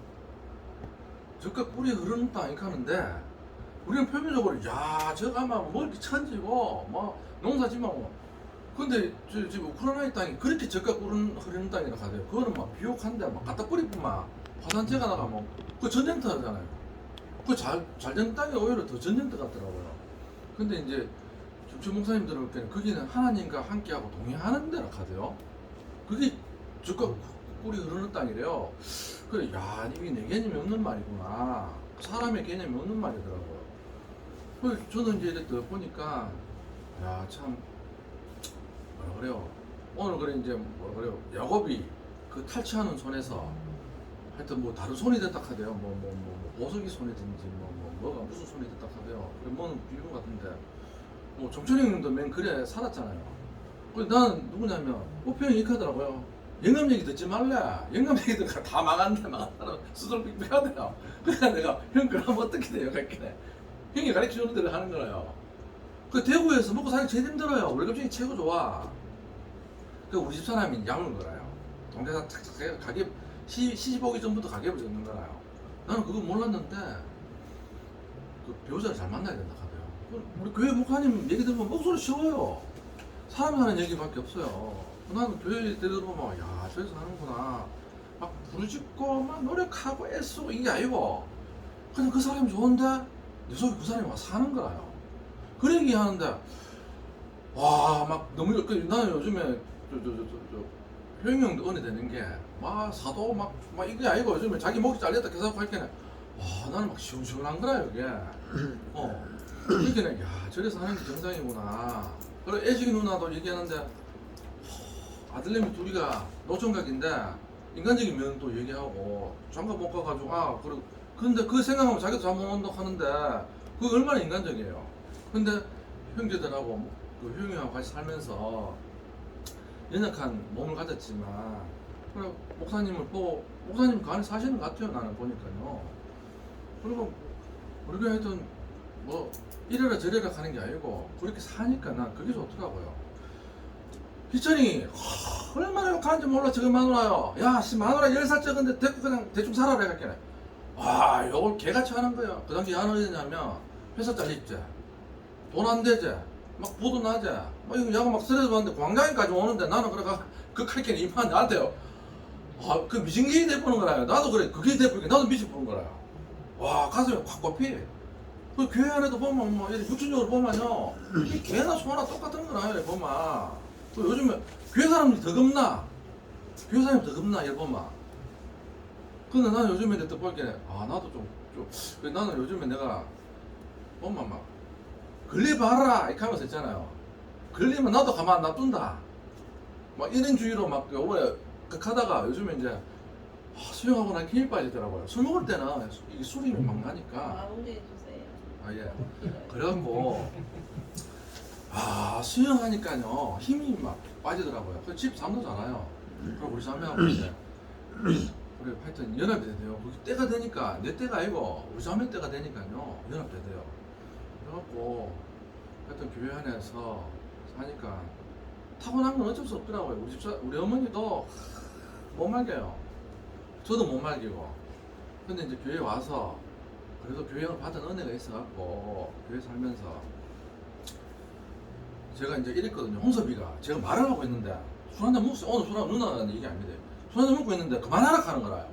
[SPEAKER 3] 적각 뿌리 흐르는 땅 이렇게 하는데 우리는 표면적으로 야 저거 아마 뭐 이렇게 천지고 뭐 농사지만 뭐 근데 지금 우크라이나 땅이 그렇게 적각 흐르는 땅이라 하대요. 그거는 막 비옥한데 막 갖다 뿌리뿐만 화산재가 나가면 그 전쟁터 하잖아요. 그 잘 된 땅이 오히려 더 전쟁터 같더라고요. 근데 이제 주 목사님들은 거기는 하나님과 함께하고 동행하는 데라 하대요. 그게 적각 뿌리 흐르는 땅이래요. 그래, 야, 이게 내 개념이 없는 말이구나. 사람의 개념이 없는 말이더라고요. 그래서 저는 이제 이렇게 보니까, 야, 참, 뭐라 그래요. 오늘 그래, 이제 뭐라 그래요. 야곱이 그 탈취하는 손에서 하여튼 뭐 다른 손이 됐다 하대요. 보석이 손이 된지, 뭐가 무슨 손이 됐다 하대요. 그래, 뭐는 비유 같은데, 뭐 정철영 님도 맨 그래 살았잖아요. 그래서 나는 누구냐면, 우표형이 이렇게 하더라고요. 영감 얘기 듣지 말래. 영감 얘기 듣다가 다 망한다. 스스로 삑삑하대요. 그래서 내가 형 그럼 어떻게 돼요? 그랬길래 형이 가르쳐주는 대로 하는 거예요. 그 대구에서 먹고 살기 제일 힘들어요. 월급쟁이 최고 좋아. 그 우리 집 사람이 양을 걸어요. 동대산 착착 가게 시집 오기 전부터 가게를 적는 거라요. 나는 그거 몰랐는데 그 배우자를 잘 만나야 된다 하대요. 우리 교회 목사님 얘기 들으면 목소리 쉬워요. 사람 하는 얘기밖에 없어요. 나는 교회 들어보면 야 저기서 하는구나 막 부르짖고 막 노력하고 애쓰고 이게 아니고 그냥 그 사람이 좋은데 내 속에 그 사람이 와서 사는 거라요. 그래 얘기하는데 와 막 너무 나는 요즘에 효영이 형도 은혜 되는 게 막 사도 막 이게 아니고 요즘에 자기 목이 잘렸다 계속 할 때는 와 나는 막 시원시원한 거라요 이게 그러니까 야 저래서 하는 게 정상이구나. 그리고 애식이 누나도 얘기하는데 아들내미 둘이가 노총각인데 인간적인 면도 얘기하고 장가 못 가가지고 근데 그 생각하면 자기도 잠 못 온다고 하는데 그거 얼마나 인간적이에요. 근데 형제들하고 그 효영이하고 같이 살면서 연약한 몸을 가졌지만 그래 목사님을 보고 목사님 그 안에 사시는 것 같아요. 나는 보니까요. 그리고 우리가 하여튼 뭐 이래라 저래라 하는 게 아니고 그렇게 사니까 난 그게 좋더라고요. 희철이 얼마나 욕하는지 몰라. 저거 마누라요. 야 씨 마누라 10살 적은데 데리고 그냥 대충 살아라 했겠네. 와 요걸 개같이 하는 거야. 그 당시 야는 회사 잘렸지 돈 안 되지 막 부도 나지 막 이거 야구 막 스트레스 받는데 광장에까지 오는데 나는 그래가 그 칼캔 이만 나한테요. 그 미진개이 돼보는 거라요. 나도 그래 그게 돼보니까 나도 미쳐보는 거라요. 와 가슴이 확 꼽히. 그 교회 안에도 보면 뭐 이렇게 육신적으로 보면요 이 개나 소나 똑같은 거라요. 보면 그 요즘에 교회 사람들이 더 겁나. 교회 사람이 더 겁나 이래 보면. 근데 나는 요즘에 또 볼게 나도 좀 나는 요즘에 내가 보면 막 걸려봐라 이렇게 하면서 있잖아요. 걸리면 나도 가만 안 놔둔다. 막 이런 주의로 막 요번에 극하다가 요즘에 이제 수영하고 나니까 힘이 빠지더라고요. 술 먹을 때는 이게 술이 막 나니까.
[SPEAKER 5] 운전해 주세요.
[SPEAKER 3] 아 예. 그래갖고 수영하니까요 힘이 막 빠지더라고요. 그 집 잠도잖아요. 그럼 우리 자매하고 이제 우리 하여튼 연합이 돼요. 그게 때가 되니까 내 때가 아니고 우리 자매 때가 되니까요 연합돼 돼요. 그래갖고 하여튼 교회 안에서 사니까 타고난 건 어쩔 수 없더라고요. 우리 어머니도 못 말겨요. 저도 못 말기고. 근데 이제 교회 와서 그래도 교육을 받은 은혜가 있어갖고 교회 살면서 제가 이제 이랬거든요. 홍섭이가 제가 말을 하고 있는데 술 한잔 먹었어요. 오늘 술 한잔 누나가 얘기 아닙니다. 술 한잔 먹고 있는데 그만하라 하는 거라요.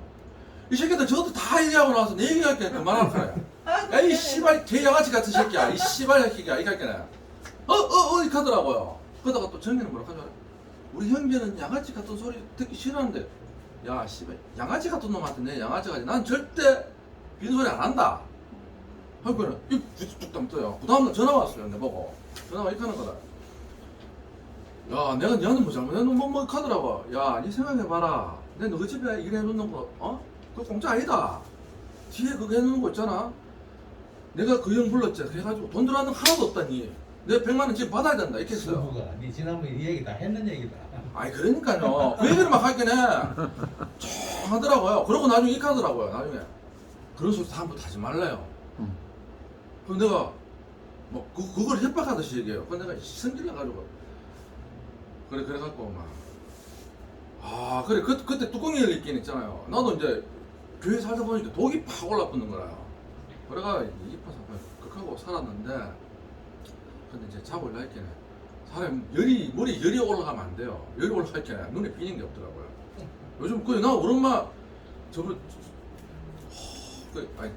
[SPEAKER 3] 이 새끼들 저도 다 얘기하고 나서 내 얘기할게 그만하라 하라요. 야이 씨발 개 양아치 같은 새끼야. 이 씨발 새끼야 이거 할게네. 이렇게 하더라고요. 그러다가 또 정리는 뭐라고 하죠? 우리 형제는 양아치 같은 소리 듣기 싫어하는데 야 씨발 양아치 같은 놈한테 내 양아치 같이 난 절대 빈소리 안 한다. 하고는 이 뚝뚝 떠요. 그 다음날 전화 왔어요. 내 보고 전화가 이렇게 하는 거다. 야 내가 니한테 뭐 잘못했노 뭐 하더라고. 야 니 생각해봐라. 내 너희 집에 일 해놓는 거 그거 공짜 아니다. 뒤에 그거 해놓는 거 있잖아. 내가 그 형 불렀지. 그래가지고 돈 들어가는 거 하나도 없다니. 내가 100만 원 지금 받아야 된다. 이렇게 했어요.
[SPEAKER 6] 수부가 네 지난번에 이 얘기 다 했는 얘기다.
[SPEAKER 3] 아니 그러니까요. 그 얘기를 막 하긴 해. ጮ 하더라고요. 그러고 나중에 이렇게 하더라고요. 나중에 그런 소리 다음부터 하지 말래요. 그럼 내가 뭐 그걸 협박하듯이 얘기해요. 그럼 내가 성질 나가지고 그래갖고 막 그래 그때 뚜껑이 열릴 긴 있잖아요. 나도 이제 교회 살다 보니까 독이 팍 올라붙는 거라요. 그래가 이파서 극하고 살았는데 근데 이제 잡으려 했긴 해. 사람 머리 열이 올라가면 안 돼요. 열이 올라갈 게 눈에 비는 게 없더라고요. 요즘 나 우리 엄마 저번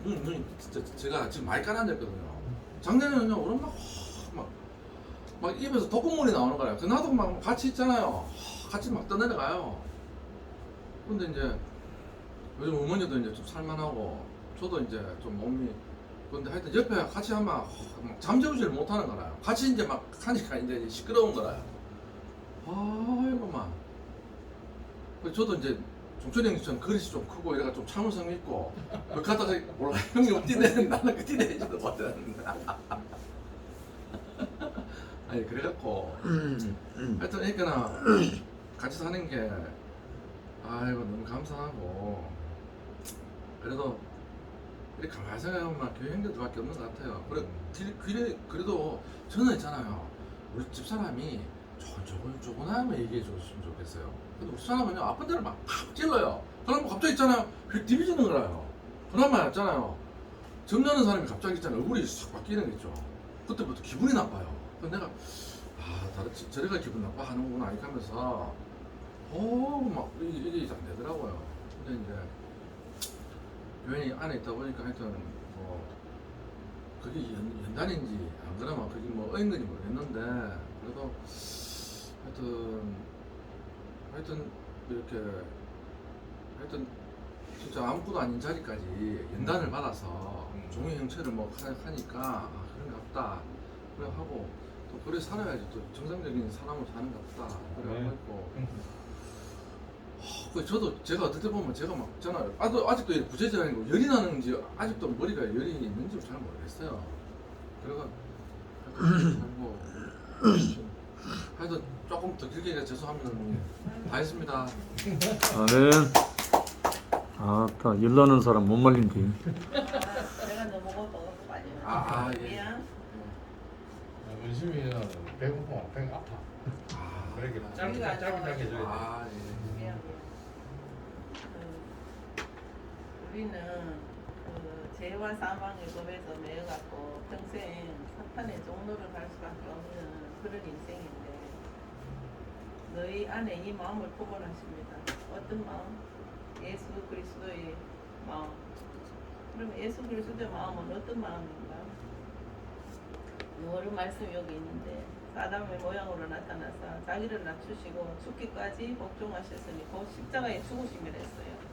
[SPEAKER 3] 눈이 진짜 제가 지금 많이 까놨거든요. 작년에는요 우리 엄마 막 입에서 독극물이 나오는 거예요. 그 나도 막 같이 있잖아요. 같이 막 떠내려가요. 근데 이제 요즘 어머니도 이제 좀 살만하고 저도 이제 좀 몸이 근데 하여튼 옆에 같이 하면 막 잠재우지를 못하는 거라요. 같이 이제 막 하니까 이제 시끄러운 거라요. 이거 막. 저도 이제 종철이 형처럼 그릇이 좀 크고 이래가 좀 참을성 있고 그 가다가 몰라 형이 뛰내는 나는 그 뛰내지도 못하는데. 아니 그래갖고 하여튼 그러니까 같이 사는 게 너무 감사하고 그래도 이렇게 가만히 생각해보면 교회 형제들밖에 없는 것 같아요. 그래도 저는 있잖아요. 우리 집사람이 조곤조곤하면 얘기해 줬으면 좋겠어요. 근데 우리 집사람은요 아픈 데를 막 팍 찔러요. 그러면 갑자기 있잖아요 휙 디비지는 거라요. 그나마 있잖아요 정리하는 사람이 갑자기 있잖아요 얼굴이 싹 바뀌는 게 있죠. 그때부터 기분이 나빠요. 그래서 내가 저래가 기분 나빠하는구나 이렇게 하면서 막 이게 잘 되더라고요. 근데 이제 교회 안에 있다 보니까 하여튼 그게 연단인지 안 그러면 그게 어인건지 모르겠는데 그래도 하여튼 이렇게 진짜 아무것도 아닌 자리까지 연단을 받아서 종의 형체를 하니까 그런 것 같다 그래 하고 또 그래 살아야지 또 정상적인 사람으로 사는 것 같다 그래 하고 저도 제가 어떨 때 보면 제가 막 있잖아요. 아직도 부재질하고 열이 나는지 아직도 머리가 열이 있는지 잘 모르겠어요. 그래가 하여튼 조금 더 길게 죄송합니다. 다 했습니다.
[SPEAKER 2] 네. 아따 열나는 사람 못 말린대.
[SPEAKER 5] 내가 너무 먹어서 많이 미안.
[SPEAKER 6] 원심이는 배고파, 배가 아파. 그렇게 짧게 해줘야 돼.
[SPEAKER 5] 미안. 우리는 그 죄와 사망의 법에서 매여갖고 평생 사탄의 종로를 갈 수밖에 없는 그런 인생인데 너희 안에 이 마음을 포괄하십니다. 어떤 마음? 예수 그리스도의 마음. 그럼 예수 그리스도의 마음은 어떤 마음인가? 요런 말씀이 여기 있는데 사람의 모양으로 나타나서 자기를 낮추시고 죽기까지 복종하셨으니 곧 십자가에 죽으심이라 했어요.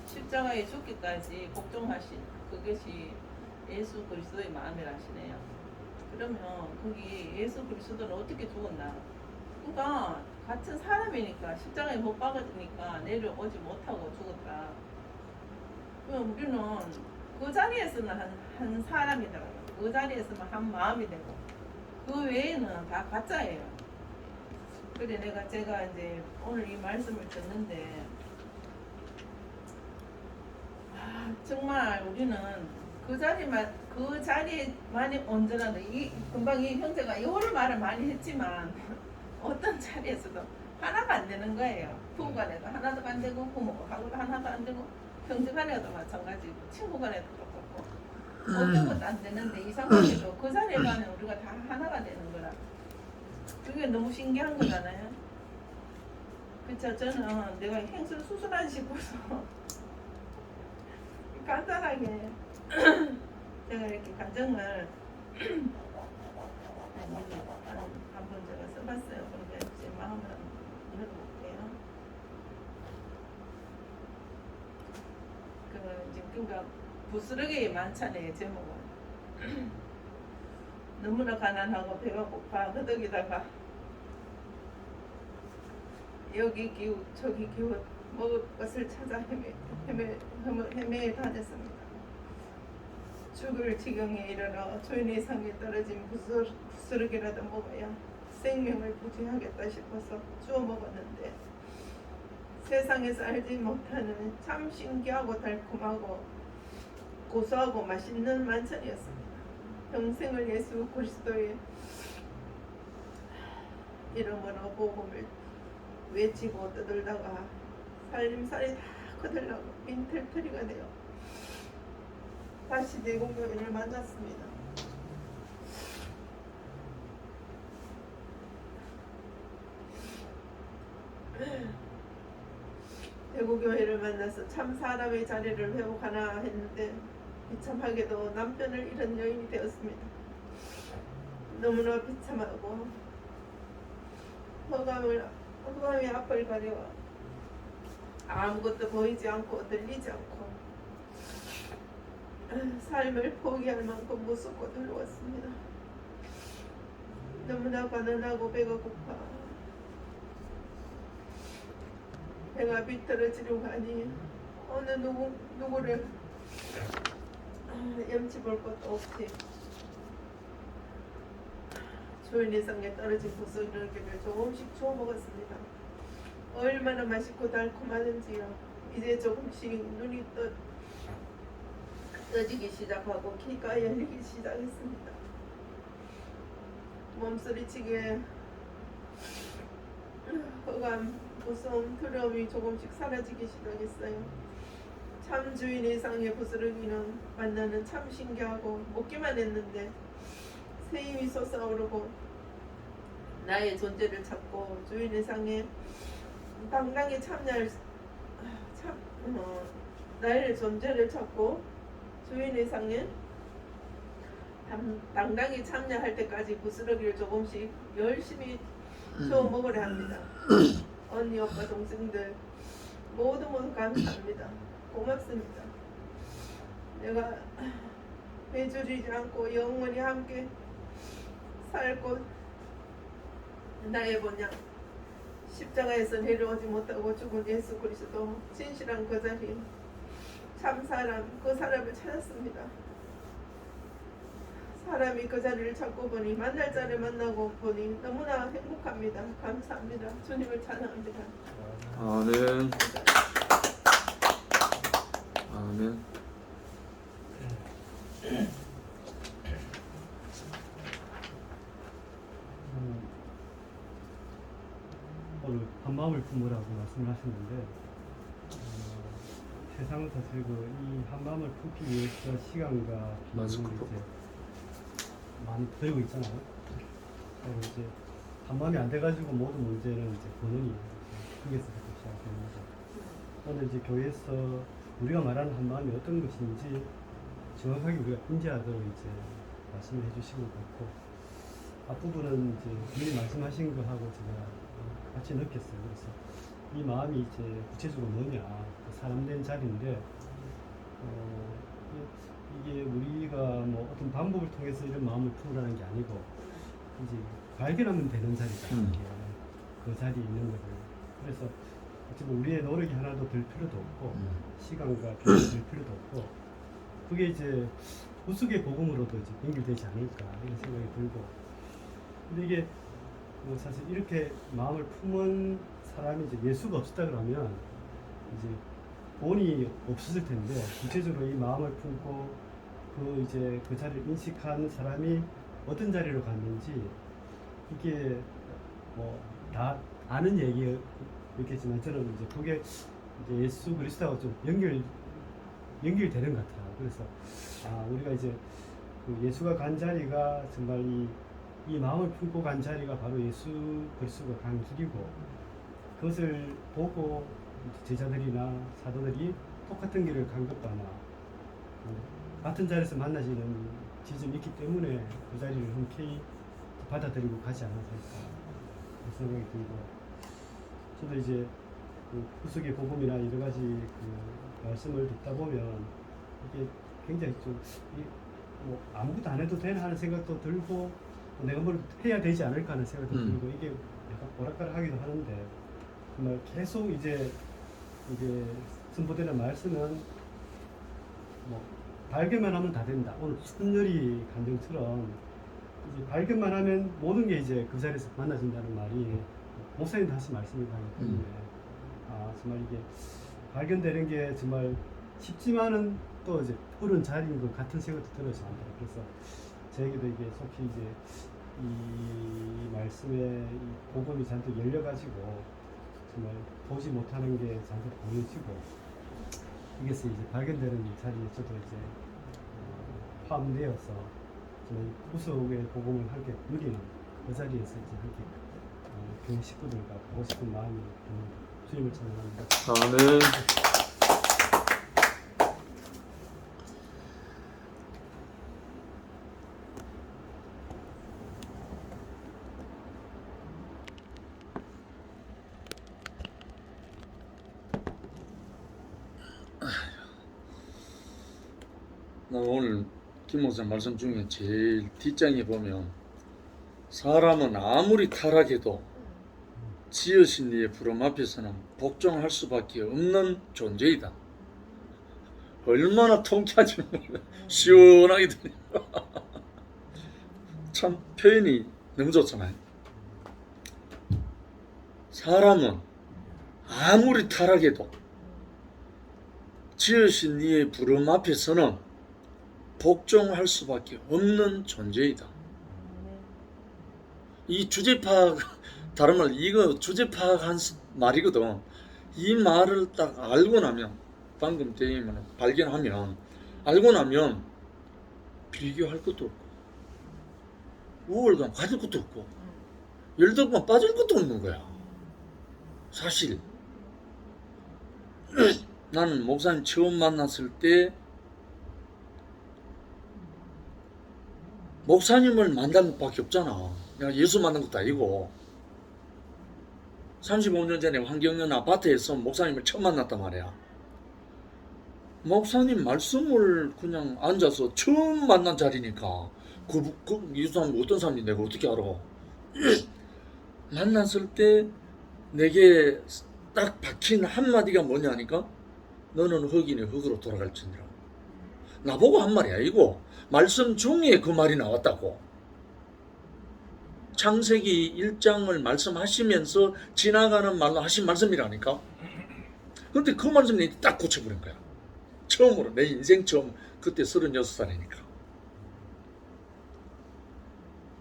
[SPEAKER 5] 십자가에 죽기까지 복종하신 그것이 예수 그리스도의 마음이라 하시네요. 그러면 거기 예수 그리스도는 어떻게 죽었나? 그러니까 같은 사람이니까 십자가에 못 박아지니까 내려오지 못하고 죽었다. 그럼 우리는 그 자리에서는 한 사람이더라고요. 그 자리에서만 한 마음이 되고 그 외에는 다 가짜예요. 그래 제가 이제 오늘 이 말씀을 듣는데 정말 우리는 그 자리에만이 온전하다. 금방 이 형제가 이거를 말을 많이 했지만 어떤 자리에서도 하나가 안 되는 거예요. 부부 간에도 하나도 안 되고 부모하고도 하나도 안 되고 형제 간에도 마찬가지고 친구 간에도 똑같고 어떤 것도 안 되는데 이 상황에도 그 자리에 가면 우리가 다 하나가 되는 거라 그게 너무 신기한 거잖아요. 그쵸. 저는 내가 행술 수술한 싶어서 간단하게 제가 이렇게 가정을 한번 제가 써봤어요. 그러니까 제 마음을 열어볼게요. 그러니까 부스러기의 만찬의 제목은 너무나 가난하고 배가 고파 그덕이다가 여기 기웃 저기 기웃 먹을 것을 찾아 헤매 다녔습니다. 죽을 지경에 이르러 주인의 상에 떨어진 부스러기라도 먹어야 생명을 부지하겠다 싶어서 주워 먹었는데 세상에서 알지 못하는 참 신기하고 달콤하고 고소하고 맛있는 만찬이었습니다. 평생을 예수 그리스도의 이름으로 복음을 외치고 떠들다가 살림살이 다 거들나고 빈털터리가 되어 다시 대공교회를 만났습니다. 대구교회를 만나서 참 사람의 자리를 회복하나 했는데 비참하게도 남편을 잃은 여인이 되었습니다. 너무나 비참하고 허감이 앞을 가려 아무것도 보이지 않고 들리지 않고 삶을 포기할 만큼 무섭고 두려웠습니다. 너무나 가난하고 배가 고파 배가 비틀어지려고 하니 어느 누구를 염치 볼 것도 없이 주인의 상에 떨어진 부스러기를 조금씩 주워 먹었습니다. 얼마나 맛있고 달콤하는지요. 이제 조금씩 눈이 떠지기 시작하고 귀가 열리기 시작했습니다. 몸소리치게 허감, 무서움, 두려움이 조금씩 사라지기 시작했어요. 참 주인의 상의 부스러기는 만나는 참 신기하고 먹기만 했는데 새 힘이 솟아오르고 나의 존재를 찾고 주인의 상에 당당히 나의 존재를 찾고 주인의 상에 당당히 참여할 때까지 부스러기를 조금씩 열심히 주워 먹으려 합니다. 언니, 오빠, 동생들 모두 감사합니다. 고맙습니다. 내가 배줄이지 않고 영원히 함께 살고 나의 본향 십자가에서 내려오지 못하고 죽은 예수 그리스도 진실한 그 자리 참 사람 그 사람을 찾았습니다. 사람이 그 자리를 찾고 보니 만날 자를 만나고 보니 너무나 행복합니다. 감사합니다. 주님을 찬양합니다.
[SPEAKER 2] 아멘. 아멘.
[SPEAKER 4] 오늘 한마음을 품으라고 말씀을 하셨는데 세상을 다스리고 이 한마음을 품기 위해서 시간과 비용을 이제 많이 들고 있잖아요. 그리고 이제 한마음이 안 돼가지고 모든 문제는 이제 본인이 크게서부터 시작되는 거죠. 오늘 이제 교회에서 우리가 말하는 한마음이 어떤 것인지 정확하게 우리가 인지하도록 이제 말씀을 해주시고 있고 앞부분은 이제 미리 말씀하신 거하고 제가 같이 느꼈어요. 그래서 이 마음이 이제 구체적으로 뭐냐, 사람된 자리인데 이게 우리가 뭐 어떤 방법을 통해서 이런 마음을 품으라는 게 아니고 이제 발견하면 되는 자리다. 그 자리에 있는 거죠. 그래서 어쩌면 우리의 노력이 하나도 들 필요도 없고 시간과 비용이 들 필요도 없고 그게 이제 구속의 복음으로도 이제 연결되지 않을까 이런 생각이 들고 근데 이게 뭐 사실 이렇게 마음을 품은 사람이 이제 예수가 없었다 그러면 이제 본이 없었을 텐데 구체적으로 이 마음을 품고 그 이제 그 자리를 인식한 사람이 어떤 자리로 갔는지 이게 뭐 다 아는 얘기였겠지만 저는 이제 그게 이제 예수 그리스도하고 좀 연결되는 것 같아요. 그래서 우리가 이제 그 예수가 간 자리가 정말 이 마음을 품고 간 자리가 바로 예수 그리스도가 간 길이고 그것을 보고 제자들이나 사도들이 똑같은 길을 간 것도 아마 같은 자리에서 만나지는 지점이 있기 때문에 그 자리를 흔쾌히 받아들이고 가지 않았을까 그런 생각이 들고 저도 이제 그 구속의 복음이나 여러 가지 그 말씀을 듣다 보면 이게 굉장히 좀 뭐 아무것도 안 해도 되나 하는 생각도 들고 내가 뭘 해야 되지 않을까 하는 생각도 들고 이게 약간 오락가락하기도 하는데 정말 계속 이제 선포되는 말씀은 뭐 발견만 하면 다 된다. 오늘 순열이 감정처럼 이제 발견만 하면 모든 게 이제 그 자리에서 만나진다는 말이 목사님 다시 말씀을 하기 때문에 정말 이게 발견되는 게 정말 쉽지만은 또 이제 푸른 자리인 것 같은 생각도 들어서 그래서 저에게도 이게 속히 이제 이 말씀의 이 복음이 잔뜩 열려가지고 정말 보지 못하는 게 잔뜩 보여지고 이것이 이제 발견되는 자리에 저도 이제 포함되어서 저희 구속의 복음을 함께 누리는 그 자리에서 이제 함께 교회 식구들과 보고 싶은 마음이 듭니다. 주님을 찬양합니다.
[SPEAKER 2] 아멘. 나 오늘 김 목사 말씀 중에 제일 뒷장에 보면 사람은 아무리 타락해도 지으신 이의 부름 앞에서는 복종할 수밖에 없는 존재이다. 얼마나 통쾌하지 몰라. 시원하게 들려. 참 표현이 너무 좋잖아요. 사람은 아무리 타락해도 지으신 이의 부름 앞에서는 복종할 수밖에 없는 존재이다. 이 주제 파악, 다른 말 이거 주제 파악한 말이거든. 이 말을 딱 알고 나면 방금 대임을 발견하면 알고 나면 비교할 것도 없고 우월감 가질 것도 없고 열등감 빠질 것도 없는 거야. 사실 나는 목사님 처음 만났을 때 목사님을 만난 것밖에 없잖아. 내가 예수 만난 것도 아니고 35년 전에 환경연 아파트에서 목사님을 처음 만났단 말이야. 목사님 말씀을 그냥 앉아서 처음 만난 자리니까 이 사람 어떤 사람인지 내가 어떻게 알아. 만났을 때 내게 딱 박힌 한마디가 뭐냐니까 너는 흑인이 흑으로 돌아갈지니라. 나보고 한 말이 아니고 말씀 중에 그 말이 나왔다고. 창세기 1장을 말씀하시면서 지나가는 말로 하신 말씀이라니까. 근데 그 말씀이 딱 고쳐버린 거야. 처음으로 내 인생 처음 그때 36살이니까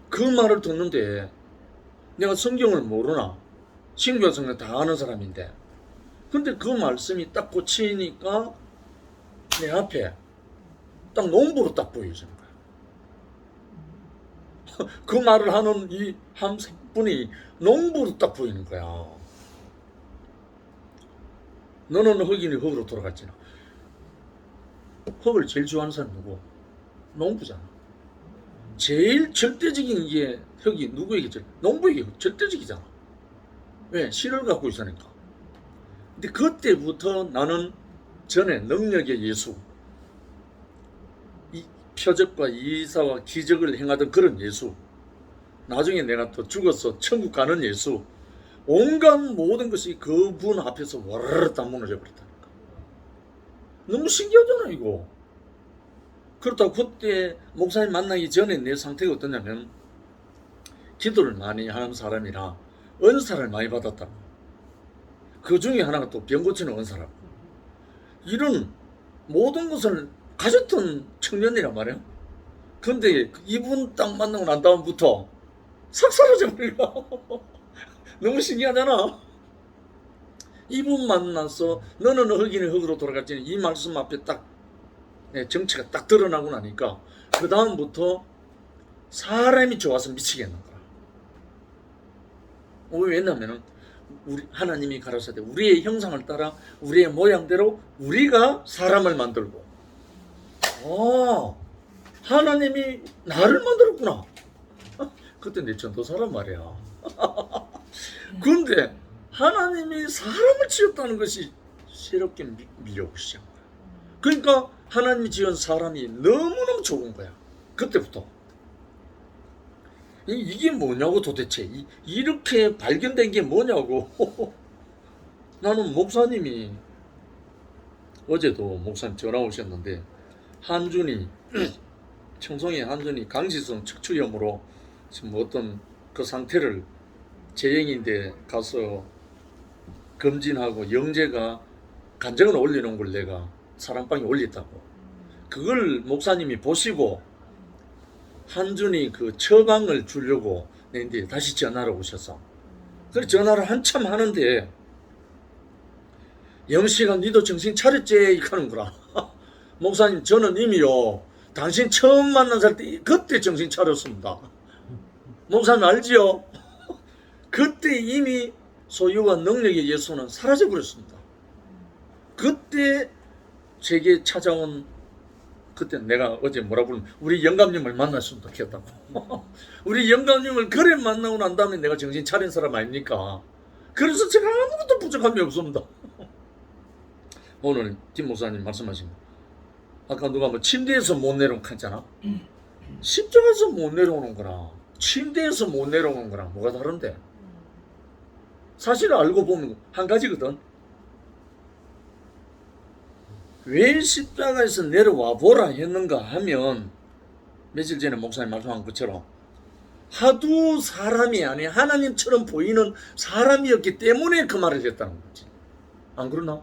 [SPEAKER 2] 그 말을 듣는데 내가 성경을 모르나 신구약 성경 다 아는 사람인데 근데 그 말씀이 딱 고치니까 내 앞에 딱 농부로 딱 보여지는 거야. 그 말을 하는 이 한 분이 농부로 딱 보이는 거야. 너는 흑인이 흑으로 돌아갔잖아. 흑을 제일 좋아하는 사람 누구? 농부잖아. 제일 절대적인 게 흑이 누구에게 농부에게 절대적이잖아. 왜? 실을 갖고 있으니까. 근데 그때부터 나는 전에 능력의 예수, 이 표적과 이사와 기적을 행하던 그런 예수, 나중에 내가 또 죽어서 천국 가는 예수, 온갖 모든 것이 그분 앞에서 와르르 다 무너져 버렸다니까. 너무 신기하잖아 이거. 그렇다고 그때 목사님 만나기 전에 내 상태가 어떠냐면 기도를 많이 하는 사람이라 은사를 많이 받았다. 그 중에 하나가 또 병 고치는 은사라고. 이런 모든 것을 가졌던 청년이란 말이야. 근데 이분 딱 만나고 난 다음부터 싹 사라져 버려. 너무 신기하잖아. 이분 만나서 너는 흙이니 흙으로 돌아갈지니 이 말씀 앞에 딱 정체가 딱 드러나고 나니까 그 다음부터 사람이 좋아서 미치겠는 거야. 왜냐면은 우리 하나님이 가라사대 우리의 형상을 따라 우리의 모양대로 우리가 사람을 만들고, 하나님이 나를 만들었구나. 그때 내 전도사란 말이야. 그런데 하나님이 사람을 지었다는 것이 새롭게 밀려오기 시작한 거야. 그러니까 하나님이 지은 사람이 너무너무 좋은 거야. 그때부터. 이게 뭐냐고 도대체. 이렇게 발견된 게 뭐냐고. 나는 목사님이 어제도 목사님 전화 오셨는데 한준이 청송의 한준이 강지성 척추염으로 지금 어떤 그 상태를 재행인데 가서 검진하고 영재가 간증을 올려놓은 걸 내가 사랑방에 올렸다고. 그걸 목사님이 보시고 한준이 그 처방을 주려고 내인데 다시 전화를 오셨어. 그래서 전화를 한참 하는데 영씨가 니도 정신 차렸지? 이렇게 하는 거라. 목사님 저는 이미요 당신 처음 만난 살 때 그때 정신 차렸습니다. 목사님 알지요? 그때 이미 소유와 능력의 예수는 사라져 버렸습니다. 그때 제게 찾아온 그때 내가 어제 뭐라 부르면 우리 영감님을 만났으면 좋겠다고. 우리 영감님을 그래 만나고 난 다음에 내가 정신 차린 사람 아닙니까? 그래서 제가 아무것도 부족함이 없습니다. 오늘 김 목사님 말씀하신 거 아까 누가 뭐 침대에서 못 내려오는 했잖아. 십자가에서 못 내려오는 거랑 침대에서 못 내려오는 거랑 뭐가 다른데? 사실 알고 보면 한 가지거든. 왜 십자가에서 내려와 보라 했는가 하면 며칠 전에 목사님 말씀한 것처럼 하도 사람이 아니 하나님처럼 보이는 사람이었기 때문에 그 말을 했다는 거지. 안 그러나?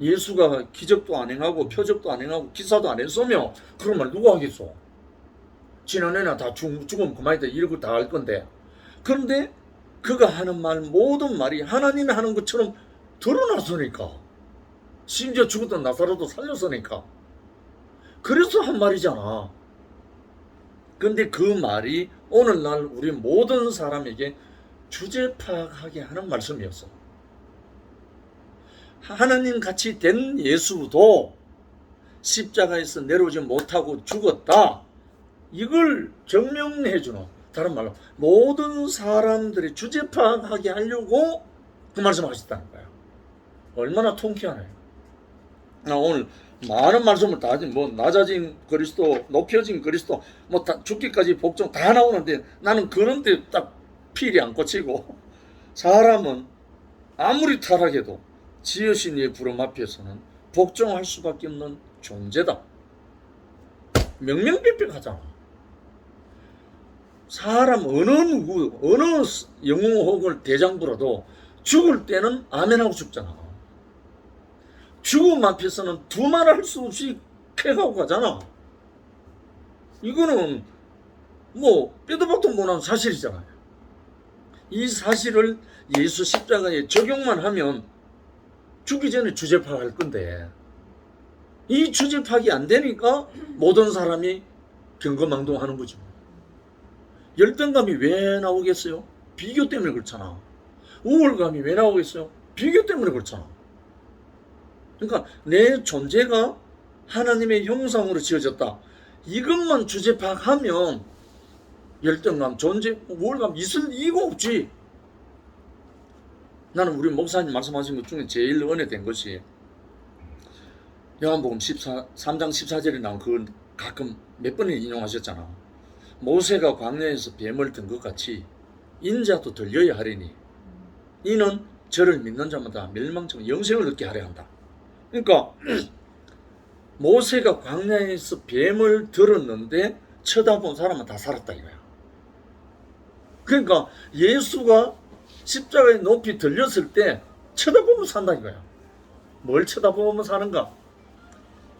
[SPEAKER 2] 예수가 기적도 안 행하고 표적도 안 행하고 기사도 안 했으며 그런 말 누가 하겠어? 지난해나 다 죽으면 그만이다 이러고 다 할 건데. 그런데 그가 하는 말 모든 말이 하나님이 하는 것처럼 드러났으니까. 심지어 죽었던 나사로도 살렸으니까. 그래서 한 말이잖아. 근데 그 말이 오늘날 우리 모든 사람에게 주제 파악하게 하는 말씀이었어. 하나님 같이 된 예수도 십자가에서 내려오지 못하고 죽었다. 이걸 증명해주는, 다른 말로 모든 사람들이 주제 파악하게 하려고 그 말씀을 하셨다는 거야. 얼마나 통쾌하나요? 나 오늘 많은 말씀을 다 하지, 뭐 낮아진 그리스도, 높여진 그리스도, 뭐 다 죽기까지 복종 다 나오는데 나는 그런데 딱 필이 안 꽂히고, 사람은 아무리 타락해도 지으신 이의 부름 앞에서는 복종할 수밖에 없는 존재다. 명명백백하잖아. 사람 어느 누구, 어느 영웅 혹은 대장부라도 죽을 때는 아멘하고 죽잖아. 죽음 앞에서는 두말할 수 없이 쾌하고 가잖아. 이거는 뭐 빼도 박도 못한 사실이잖아요. 이 사실을 예수 십자가에 적용만 하면 죽기 전에 주제 파악할 건데, 이 주제 파악이 안 되니까 모든 사람이 경거망동하는 거죠. 열등감이 왜 나오겠어요? 비교 때문에 그렇잖아. 우월감이 왜 나오겠어요? 비교 때문에 그렇잖아. 그러니까 내 존재가 하나님의 형상으로 지어졌다. 이것만 주제 파악하면 열등감, 존재, 우월감 있을 이유가 없지. 나는 우리 목사님 말씀하신 것 중에 제일 은혜된 것이 요한복음 3장 14절에 나온 그걸 가끔 몇 번을 인용하셨잖아. 모세가 광야에서 뱀을 든 것 같이 인자도 들려야 하리니 이는 저를 믿는 자마다 멸망적 영생을 얻게 하려 한다. 그러니까 모세가 광야에서 뱀을 들었는데 쳐다본 사람은 다 살았다 이거야. 그러니까 예수가 십자가에 높이 들렸을 때 쳐다보면 산다 이거야. 뭘 쳐다보면 사는가?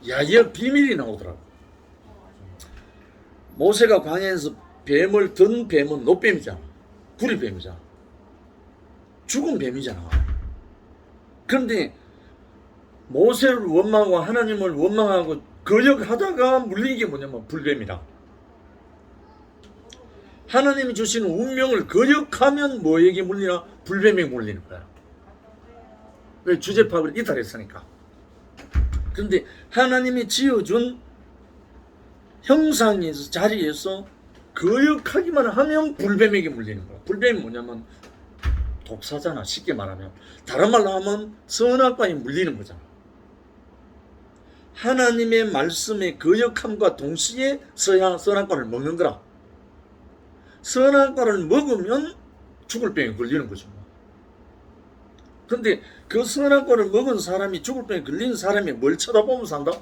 [SPEAKER 2] 야의 비밀이 나오더라고. 모세가 광야에서 뱀을 든 뱀은 노뱀이잖아. 구리뱀이잖아. 죽은 뱀이잖아. 그런데 모세를 원망하고 하나님을 원망하고 거역하다가 물린 게 뭐냐면 불뱀이라. 하나님이 주시는 운명을 거역하면 뭐에게 물리나? 불뱀에게 물리는 거야. 왜? 주제파를 이탈했으니까. 그런데 하나님이 지어준 형상에서 자리에서 거역하기만 하면 불뱀에게 물리는 거야. 불뱀이 뭐냐면 독사잖아. 쉽게 말하면. 다른 말로 하면 선악과에 물리는 거잖아. 하나님의 말씀에 거역함과 동시에 선악과를 먹는 거라. 선악과를 먹으면 죽을 병에 걸리는 거죠. 그런데 그 선악과를 먹은 사람이 죽을 병에 걸린 사람이 뭘 쳐다보면 산다?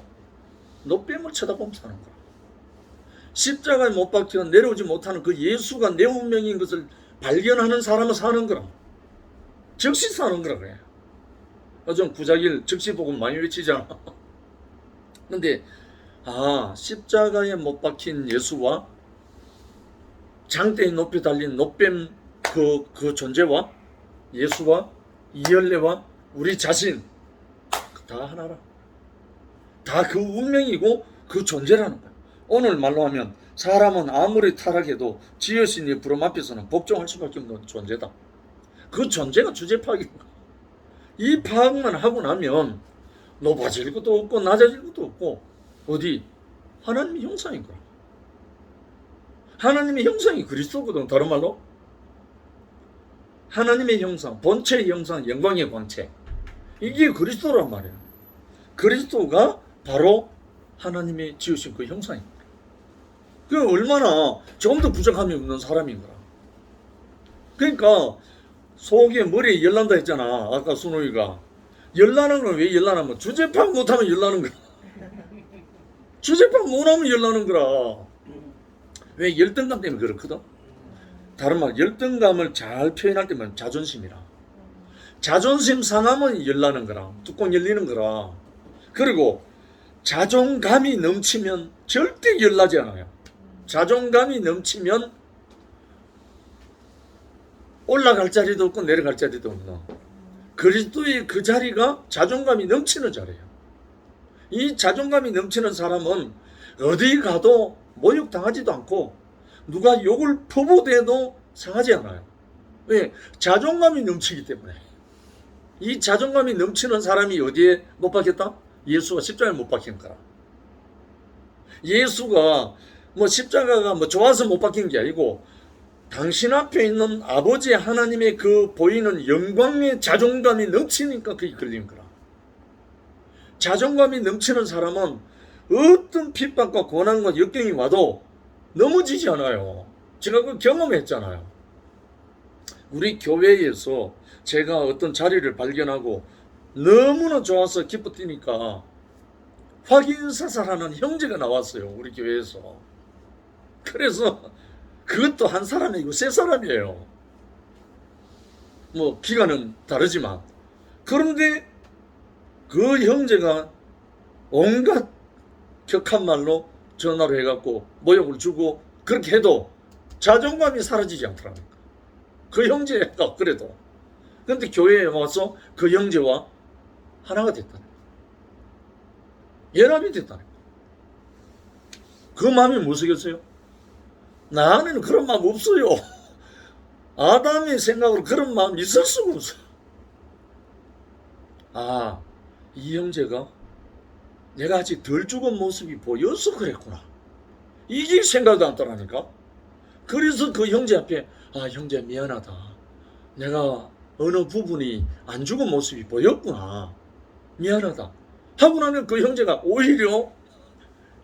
[SPEAKER 2] 노뱀을 쳐다보면 사는 거야. 십자가에 못 박혀 내려오지 못하는 그 예수가 내 운명인 것을 발견하는 사람은 사는 거라. 즉시 사는 거라 그래. 요즘 구자길 즉시 복음 많이 외치잖아. 근데 십자가에 못 박힌 예수와 장대에 높이 달린 노뱀 그 존재와 예수와 이열레와 우리 자신 다 하나라. 다 그 운명이고 그 존재라는 거야. 오늘 말로 하면 사람은 아무리 타락해도 지으신 이 부름 앞에서는 복종할 수밖에 없는 존재다. 그 존재가 주제 파악인 거야. 이 파악만 하고 나면 높아질 것도 없고 낮아질 것도 없고 어디? 하나님의 형상인 거야. 하나님의 형상이 그리스도거든. 다른 말로 하나님의 형상, 본체의 형상, 영광의 본체. 이게 그리스도란 말이야. 그리스도가 바로 하나님의 지으신 그 형상입니다. 그 얼마나 조금 더 부족함이 없는 사람인 거라. 그러니까 속에 머리에 열난다 했잖아. 아까 순호이가 열나는 건 왜 열나냐면 주제 파악 못하면 열나는 거야. 주제 파악 못하면 열나는 거라. 왜? 열등감 때문에 그렇거든. 다른 말 열등감을 잘 표현할 때면 자존심이라. 자존심 상하면 열나는 거라. 뚜껑 열리는 거라. 그리고 자존감이 넘치면 절대 열나지 않아요. 자존감이 넘치면 올라갈 자리도 없고 내려갈 자리도 없는 그리스도의 그 자리가 자존감이 넘치는 자리예요. 이 자존감이 넘치는 사람은 어디 가도 모욕당하지도 않고 누가 욕을 퍼부어대도 상하지 않아요. 왜? 자존감이 넘치기 때문에. 이 자존감이 넘치는 사람이 어디에 못 박혔다? 예수가 십자가에 못 박힌 거라. 예수가 십자가가 좋아서 못 박힌 게 아니고 당신 앞에 있는 아버지 하나님의 그 보이는 영광의 자존감이 넘치니까 그게 걸린 거라. 자존감이 넘치는 사람은 어떤 핍박과 고난과 역경이 와도 넘어지지 않아요. 제가 그 경험했잖아요. 우리 교회에서 제가 어떤 자리를 발견하고 너무나 좋아서 기뻐 뛰니까 확인사살하는 형제가 나왔어요. 우리 교회에서. 그래서 그것도 한 사람이고 세 사람이에요. 기간은 다르지만. 그런데 그 형제가 온갖 격한 말로 전화를 해갖고 모욕을 주고 그렇게 해도 자존감이 사라지지 않더라니까. 그 형제가 그래도. 그런데 교회에 와서 그 형제와 하나가 됐다네. 연합이 됐다네. 그 마음이 무엇이겠어요? 나는 그런 마음 없어요. 아담의 생각으로 그런 마음 있을 수가 없어요. 이 형제가 내가 아직 덜 죽은 모습이 보여서 그랬구나. 이게 생각도 안 떠나니까. 그래서 그 형제 앞에 형제 미안하다. 내가 어느 부분이 안 죽은 모습이 보였구나. 미안하다. 하고 나면 그 형제가 오히려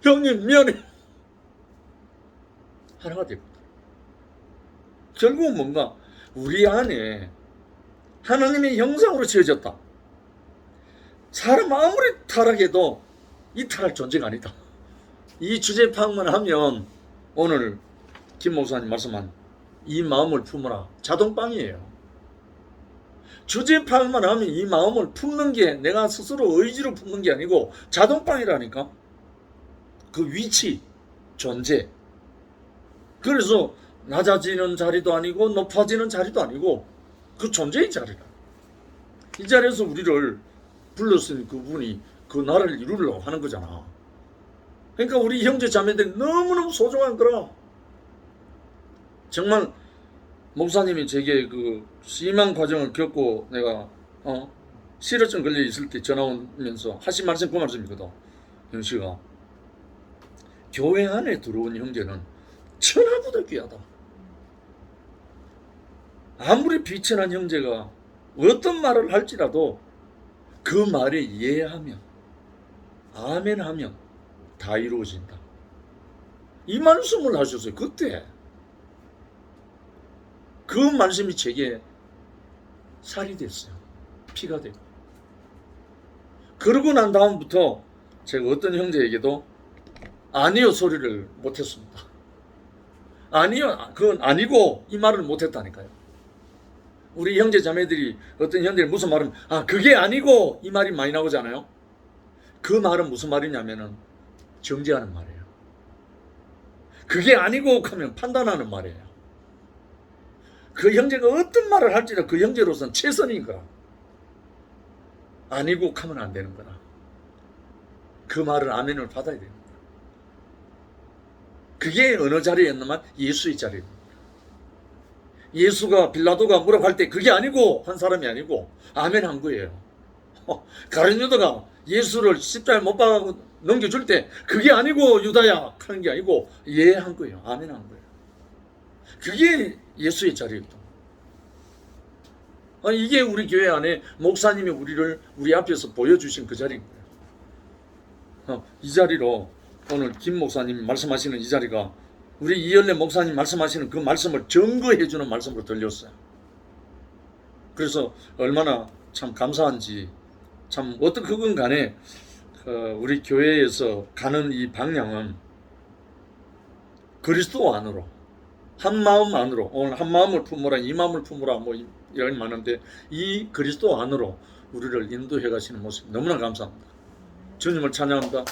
[SPEAKER 2] 형님 미안해. 하나가 되거든. 결국은 뭔가 우리 안에 하나님의 형상으로 지어졌다. 사람 아무리 타락해도 이탈할 존재가 아니다. 이 주제 파악만 하면 오늘 김 목사님 말씀한 이 마음을 품어라 자동빵이에요. 주제 파악만 하면 이 마음을 품는 게 내가 스스로 의지로 품는 게 아니고 자동빵이라니까. 그 위치, 존재. 그래서 낮아지는 자리도 아니고 높아지는 자리도 아니고 그 존재의 자리라. 이 자리에서 우리를 불렀으니 그분이 그 나라를 이루려고 하는 거잖아. 그러니까 우리 형제 자매들이 너무너무 소중한 거라. 정말 목사님이 제게 그 심한 과정을 겪고 내가 실어증 걸려 있을 때 전화 오면서 하신 말씀 그 말씀이거든. 형씨가 교회 안에 들어온 형제는 천하보다 귀하다. 아무리 비천한 형제가 어떤 말을 할지라도 그 말에 이해하면 아멘하면 다 이루어진다. 이 말씀을 하셨어요. 그때 그 말씀이 제게 살이 됐어요. 피가 되고. 그러고 난 다음부터 제가 어떤 형제에게도 아니요 소리를 못했습니다. 아니요, 그건 아니고 이 말을 못했다니까요. 우리 형제 자매들이 어떤 형제들이 무슨 말은 그게 아니고 이 말이 많이 나오잖아요. 그 말은 무슨 말이냐면은 정죄하는 말이에요. 그게 아니고 하면 판단하는 말이에요. 그 형제가 어떤 말을 할지라도 그 형제로서는 최선인 거라. 아니고 하면 안 되는 거라. 그 말은 아멘을 받아야 됩니다. 그게 어느 자리였냐면 예수의 자리입니다. 예수가 빌라도가 물어볼 때 그게 아니고 한 사람이 아니고 아멘 한 거예요. 가룟 유다가 예수를 십자가에 못 박아 넘겨줄 때 그게 아니고 유다야 하는 게 아니고 예 한 거예요. 아멘 한 거예요. 그게 예수의 자리였다. 이게 우리 교회 안에 목사님이 우리 앞에서 보여주신 그 자리인 거예요. 이 자리로 오늘 김 목사님이 말씀하시는 이 자리가 우리 이연래 목사님 말씀하시는 그 말씀을 증거해 주는 말씀으로 들렸어요. 그래서 얼마나 참 감사한지, 참 어떤 그건 간에 우리 교회에서 가는 이 방향은 그리스도 안으로 한 마음 안으로, 오늘 한 마음을 품으라, 이 마음을 품으라 뭐 이런 많은데 이 그리스도 안으로 우리를 인도해 가시는 모습 너무나 감사합니다. 주님을 찬양합니다.